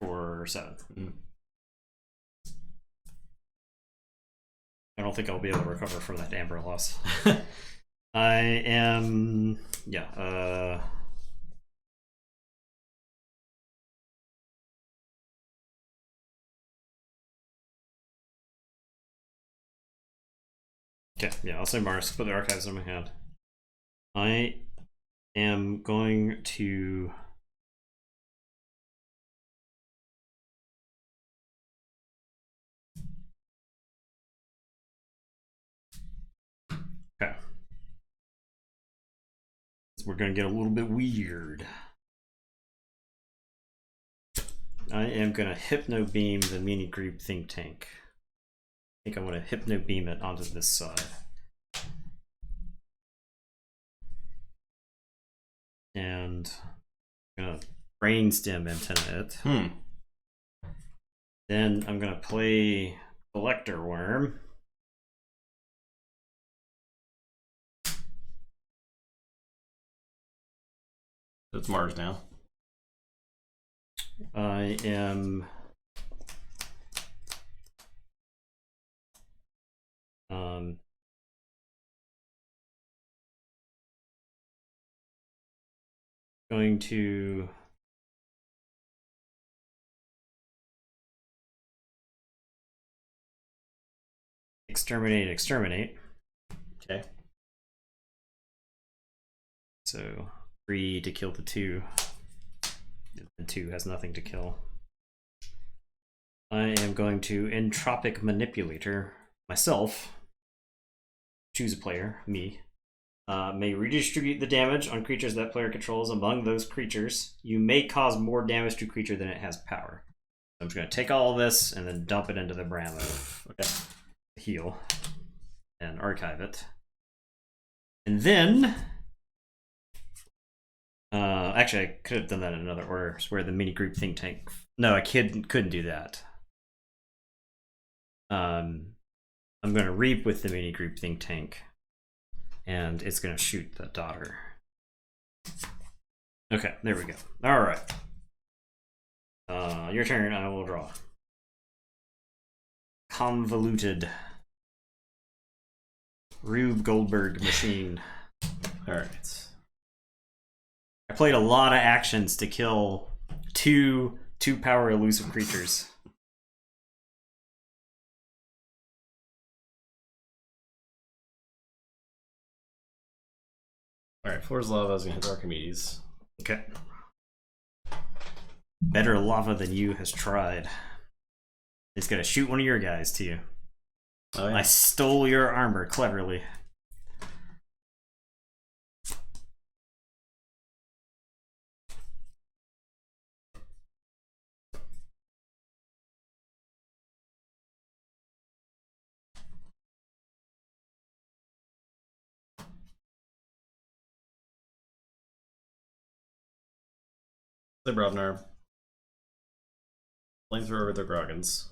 for 7. Mm. I don't think I'll be able to recover from that amber loss. I am, yeah. Okay, yeah, I'll say Mars. Put the archives in my hand. I am going to. Okay. So we're going to get a little bit weird. I am going to Hypno Beam the mini group think tank. I think I want to Hypno Beam it onto this side. And I'm going to Brainstem antenna it. Then I'm going to play Collector Worm. It's Mars now. I am going to exterminate. Okay. So 3 to kill the 2. And 2 has nothing to kill. I am going to Entropic Manipulator myself. Choose a player, me. May redistribute the damage on creatures that player controls among those creatures. You may cause more damage to a creature than it has power. So I'm just going to take all of this and then dump it into the Bramo. Okay. Heal. And archive it. And then... actually, I could have done that in another order. It's where the mini group think tank... No, I couldn't do that. I'm going to reap with the mini group think tank. And it's going to shoot the daughter. Okay, there we go. All right. Your turn. I will draw. Convoluted. Rube Goldberg machine. All right. I played a lot of actions to kill two power elusive creatures. Alright, Floor's Lava is going to hit Archimedes. Okay. Better lava than you has tried. It's going to shoot one of your guys to you. Oh, yeah. I stole your armor cleverly. The Brobnar. Flamethrower with the Groggins.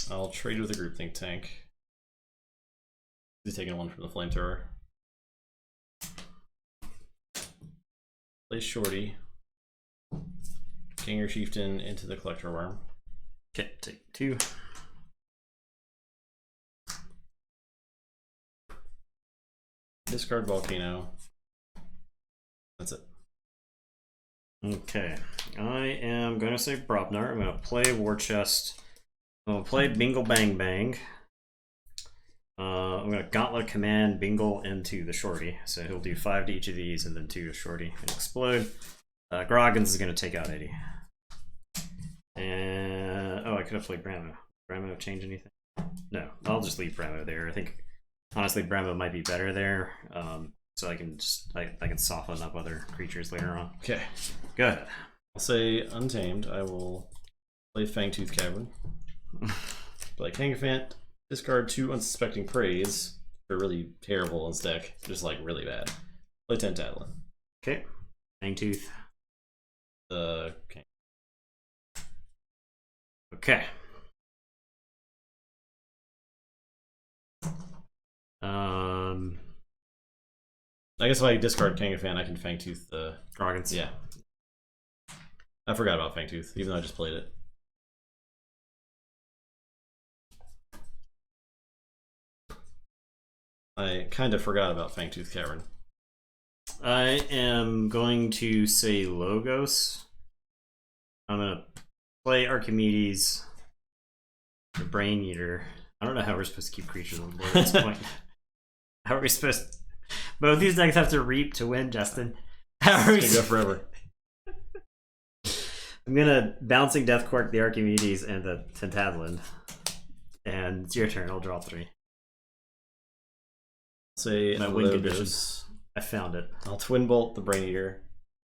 I'll trade with the group think tank. He's taking one from the Flamethrower. Play Shorty. King or Chieftain into the Collector Worm. Okay, take 2. Discard Volcano. That's it. Okay, I am going to say Brobnar. I'm going to play War Chest. I'm going to play Bingle Bang Bang. I'm going to Gauntlet Command Bingle into the Shorty. So he'll do 5 to each of these and then 2 to Shorty and explode. Groggins is going to take out Eddie. And oh, I could have played Bramo. Bramo change anything? No, I'll just leave Bramo there. I think honestly Bramo might be better there. So I can just I can soften up other creatures later on. Okay. Go ahead. I'll say Untamed. I will play Fangtooth Cavern. Play Kangaphant. Discard 2 Unsuspecting Praise. They're really terrible in this deck. Just like really bad. Play Tentatlin. Okay. Fangtooth. Okay. Okay. I guess if I discard King of Fan, I can Fangtooth the Dragons. Yeah. I forgot about Fangtooth, even though I just played it. I kind of forgot about Fangtooth Cavern. I am going to say Logos. I'm gonna play Archimedes, the Brain Eater. I don't know how we're supposed to keep creatures on board at this point. How are we supposed to... Both these decks have to reap to win, Justin. How are we It's gonna go forever. I'm gonna Bouncing Death Cork the Archimedes and the Tentadland. And it's your turn, I'll draw 3. Say My win Logos. conditions. I found it. I'll Twin Bolt the Brain Eater.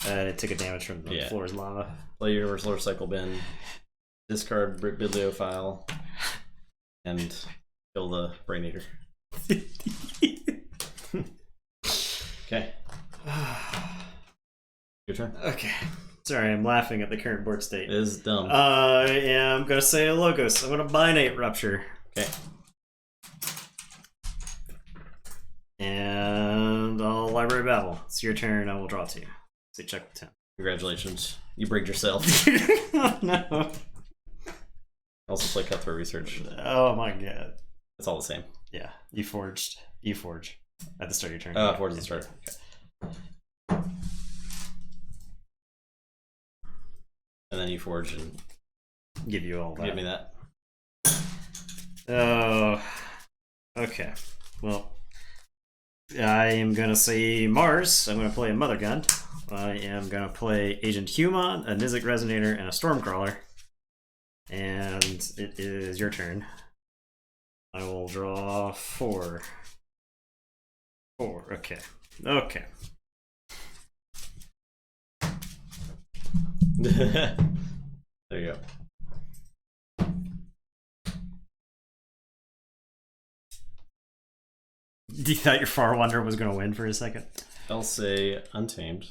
And it took a damage from the Yeah. floor's lava. Play Universal Recycle Bin. Discard Bibliophile. And kill the Brain Eater. Okay. Your turn. Okay. Sorry, I'm laughing at the current board state. It is dumb. I am gonna say a Logos. I'm gonna Binate Rupture. Okay. And I'll Library Battle. It's your turn, I will draw 2. Say check the 10. Congratulations. You brigged yourself. Oh no. Also play Cutthroat Research. Oh my god. It's all the same. Yeah. You forge at the start of your turn. Oh, Forge the starter. Okay. And then you forge and Give you all that. give me that. Oh. Okay. Well, I am gonna say Mars. I'm gonna play a Mother Gun. I am gonna play Agent Human, a Nizik Resonator, and a Stormcrawler. And it is your turn. I will draw 4. 4. Okay. Okay. There you go. You thought your Far Wanderer was gonna win for a second? I'll say Untamed.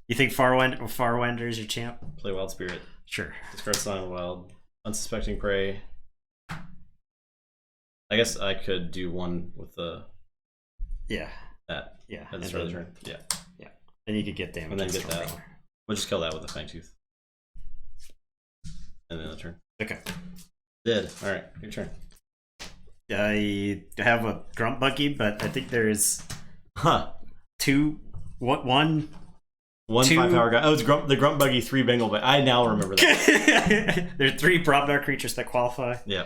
You think Far Wanderer is your champ? Play Wild Spirit. Sure. Discard Sign of Wild. Unsuspecting Prey. I guess I could do one with the Yeah. that Yeah. at the start of the turn. Yeah. Yeah. And you could get damage. And then on get that. Stormcrawler. We'll just kill that with a Fangtooth. And then the turn. Okay. Dead. Alright, your turn. I have a Grump Buggy, but I think there's Huh. one. 1 5-power guy. Oh, it's the Grunt Buggy 3 Bengal. But I now remember that. There's 3 Brobnar creatures that qualify. Yeah.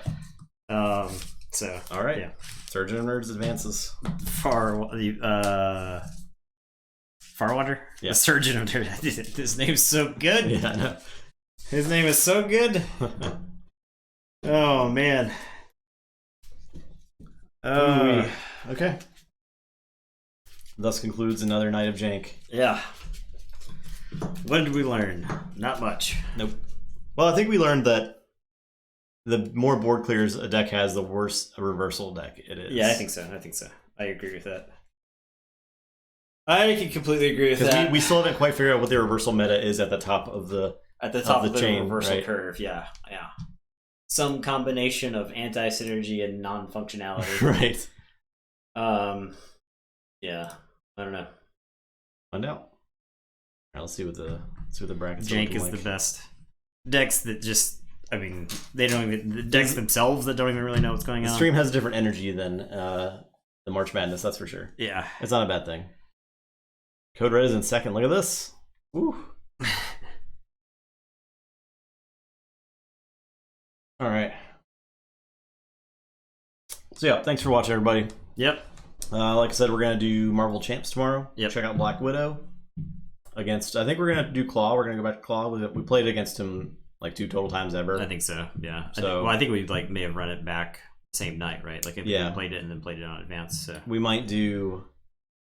So All right. yeah. Surgeon of Nerds advances. Far Wonder. Yeah. The Surgeon of Nerds. His name's so good. Yeah, I know. His name is so good. Oh man. Okay. Thus concludes another night of jank. Yeah. What did we learn? Not much. Nope. Well, I think we learned that the more board clears a deck has, the worse a reversal deck it is. Yeah, I think so. I agree with that. I can completely agree with Because that. we still haven't quite figured out what the reversal meta is at the top of the At the top of the chain, reversal right? curve, yeah. Some combination of anti-synergy and non-functionality. right. Yeah. I don't know. Find out. All right, let's see what the brackets are Jank looking is like. the best. Decks that just, I mean, they don't even, the decks themselves that don't even really know what's going The on. stream has a different energy than the March Madness, that's for sure. Yeah. It's not a bad thing. Code Red is in second. Look at this. Woo. All right. So yeah, thanks for watching, everybody. Yep. Like I said, we're gonna do Marvel Champs tomorrow. Yep. Check out Black Widow against. I think we're gonna do Claw. We're gonna go back to Claw. We played against him like 2 total times ever. I think so, yeah. So- I think we like may have run it back same night, right? Like if Yeah. we played it and then played it on advance. So We might do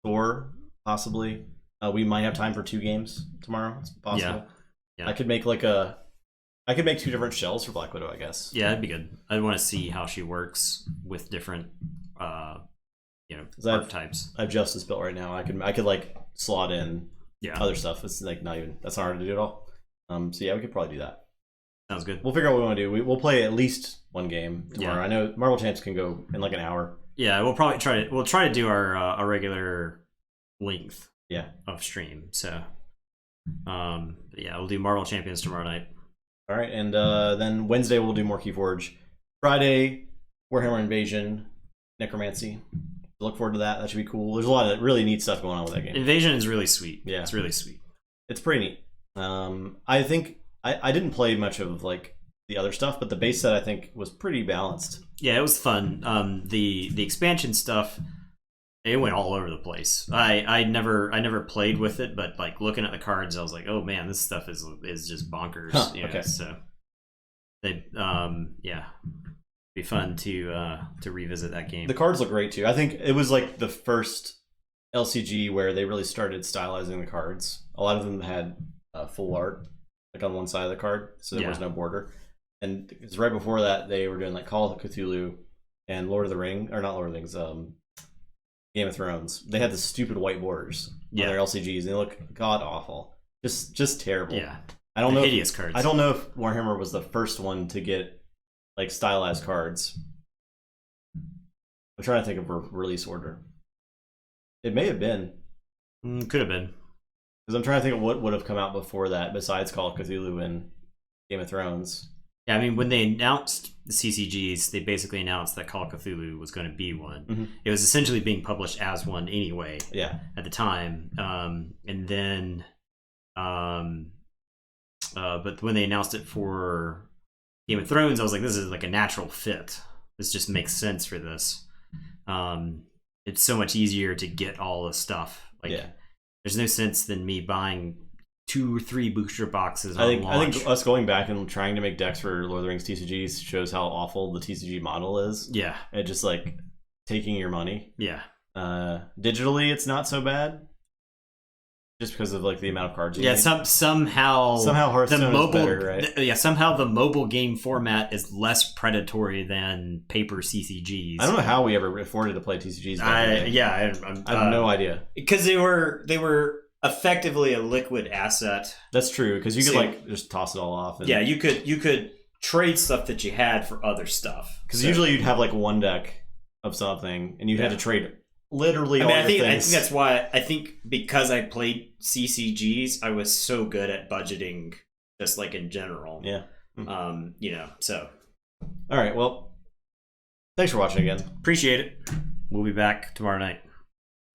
Thor, possibly. We might have time for 2 games tomorrow. It's possible. Yeah. I could make I could make 2 different shells for Black Widow, I guess. yeah, that'd be good. I want to see how she works with different, I've- archetypes. I have Justice built right now. I could like slot in Yeah, other stuff. It's like that's not hard to do at all. So yeah, we could probably do that. sounds good. We'll figure out what we want to do. We'll play at least 1 game tomorrow. Yeah. I know Marvel Champs can go in like an hour. Yeah, we'll probably try to do our regular length Yeah. of stream. So, yeah, we'll do Marvel Champions tomorrow night. All right, and then Wednesday we'll do more Keyforge. Friday, Warhammer Invasion, Necromancy. Look forward to that. That should be cool. There's a lot of really neat stuff going on with that game. Invasion is really sweet. Yeah. It's really sweet. It's pretty neat. I think I didn't play much of like the other stuff, but the base set I think was pretty balanced. Yeah, it was fun. The expansion stuff, it went all over the place. I never played with it, but like looking at the cards, I was like, oh man, this stuff is just bonkers. Huh, you know, okay. So they yeah, be fun to revisit that game. The cards look great too. I think it was like the first LCG where they really started stylizing the cards. A lot of them had full art, like on one side of the card, so there was no border. And it's right before that they were doing like Call of Cthulhu and Lord of the Ring, or not Lord of the Rings, Game of Thrones. They had the stupid white borders on their LCGs, and they look god awful, just terrible. Yeah, I don't know. Hideous cards. I don't know if Warhammer was the first one to get like stylized cards. I'm trying to think of a release order. It may have been. Could have been. Because I'm trying to think of what would have come out before that besides Call of Cthulhu and Game of Thrones. Yeah, I mean, when they announced the CCGs, they basically announced that Call of Cthulhu was going to be one. Mm-hmm. It was essentially being published as one anyway. Yeah. At the time, and then, but when they announced it for Game of Thrones, I was like, this is like a natural fit. This just makes sense for this. It's so much easier to get all the stuff. Like, there's no sense than me buying 2 or 3 booster boxes on launch. I think us going back and trying to make decks for Lord of the Rings TCGs shows how awful the TCG model is. Yeah. And just like taking your money. Yeah. Digitally, it's not so bad. Just because of like the amount of cards you need. Somehow Hearthstone the mobile, is better, right? Somehow the mobile game format is less predatory than paper CCGs. I don't know how we ever afforded to play TCGs. I have no idea. Because they were effectively a liquid asset. That's true, because you could like just toss it all off. And, yeah, you could trade stuff that you had for other stuff. Because usually you'd have like one deck of something, and you'd have to trade literally all your things. I think that's why. I think because I played CCGs, I was so good at budgeting, just like in general. Yeah. So. All right. Well, thanks for watching again. Appreciate it. We'll be back tomorrow night.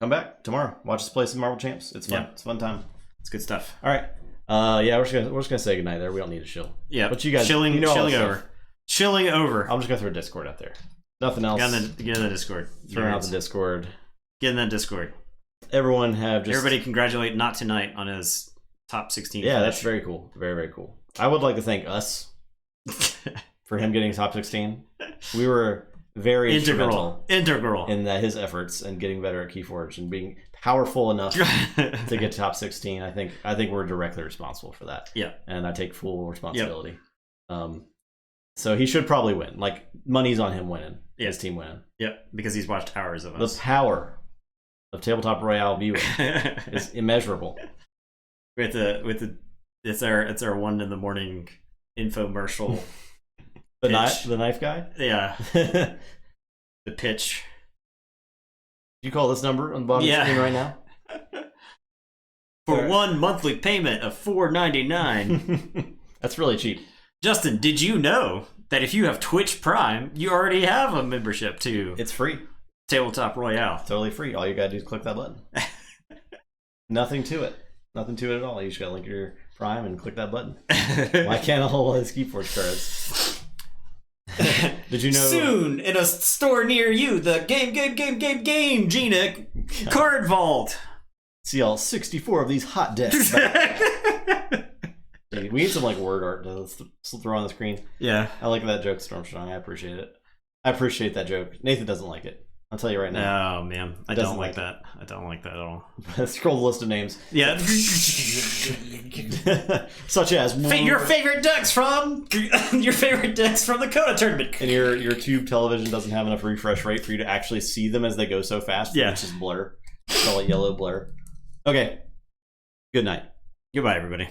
Come back tomorrow. Watch us play some Marvel Champs. It's fun. Yeah. It's a fun time. It's good stuff. All right. Yeah, we're just gonna say goodnight there. We don't need to chill. Yeah. But you guys, chilling over. Chilling over. I'm just gonna throw a Discord out there. Nothing else. Get in the Discord. Throw out the Discord. Get in that Discord. Everyone Everybody congratulate Not Tonight on his top 16. Yeah, that's very cool. Very, very cool. I would like to thank us for him getting top 16. We were very integral in his efforts and getting better at Keyforge and being powerful enough to get top 16. I think we're directly responsible for that. Yeah. And I take full responsibility. Yep. So he should probably win. Like, money's on him winning. Yeah. His team winning. Yep, because he's watched hours of us. The power of Tabletop Royale viewing is immeasurable. It's our 1 a.m. infomercial. The knife guy? Yeah. The pitch. You call this number on the bottom of the screen right now? For one monthly payment of $4.99. That's really cheap. Justin, did you know that if you have Twitch Prime, you already have a membership to It's free. Tabletop Royale. Totally free. All you gotta do is click that button. Nothing to it. Nothing to it at all. You just gotta link your Prime and click that button. Why can't all his Keyforge cards? Did you know? Soon in a store near you, the Game Gina Card Vault. See all 64 of these hot decks. We need some like word art to throw on the screen. Yeah. I like that joke, Stormstrong. I appreciate it. I appreciate that joke. Nathan doesn't like it. I'll tell you right now. Oh man, I don't like that. I don't like that at all. Scroll the list of names. Yeah. Such as your favorite decks from the Coda tournament. And your tube television doesn't have enough refresh rate for you to actually see them as they go so fast. Yeah. It's just blur. Call it yellow blur. Okay. Good night. Goodbye, everybody.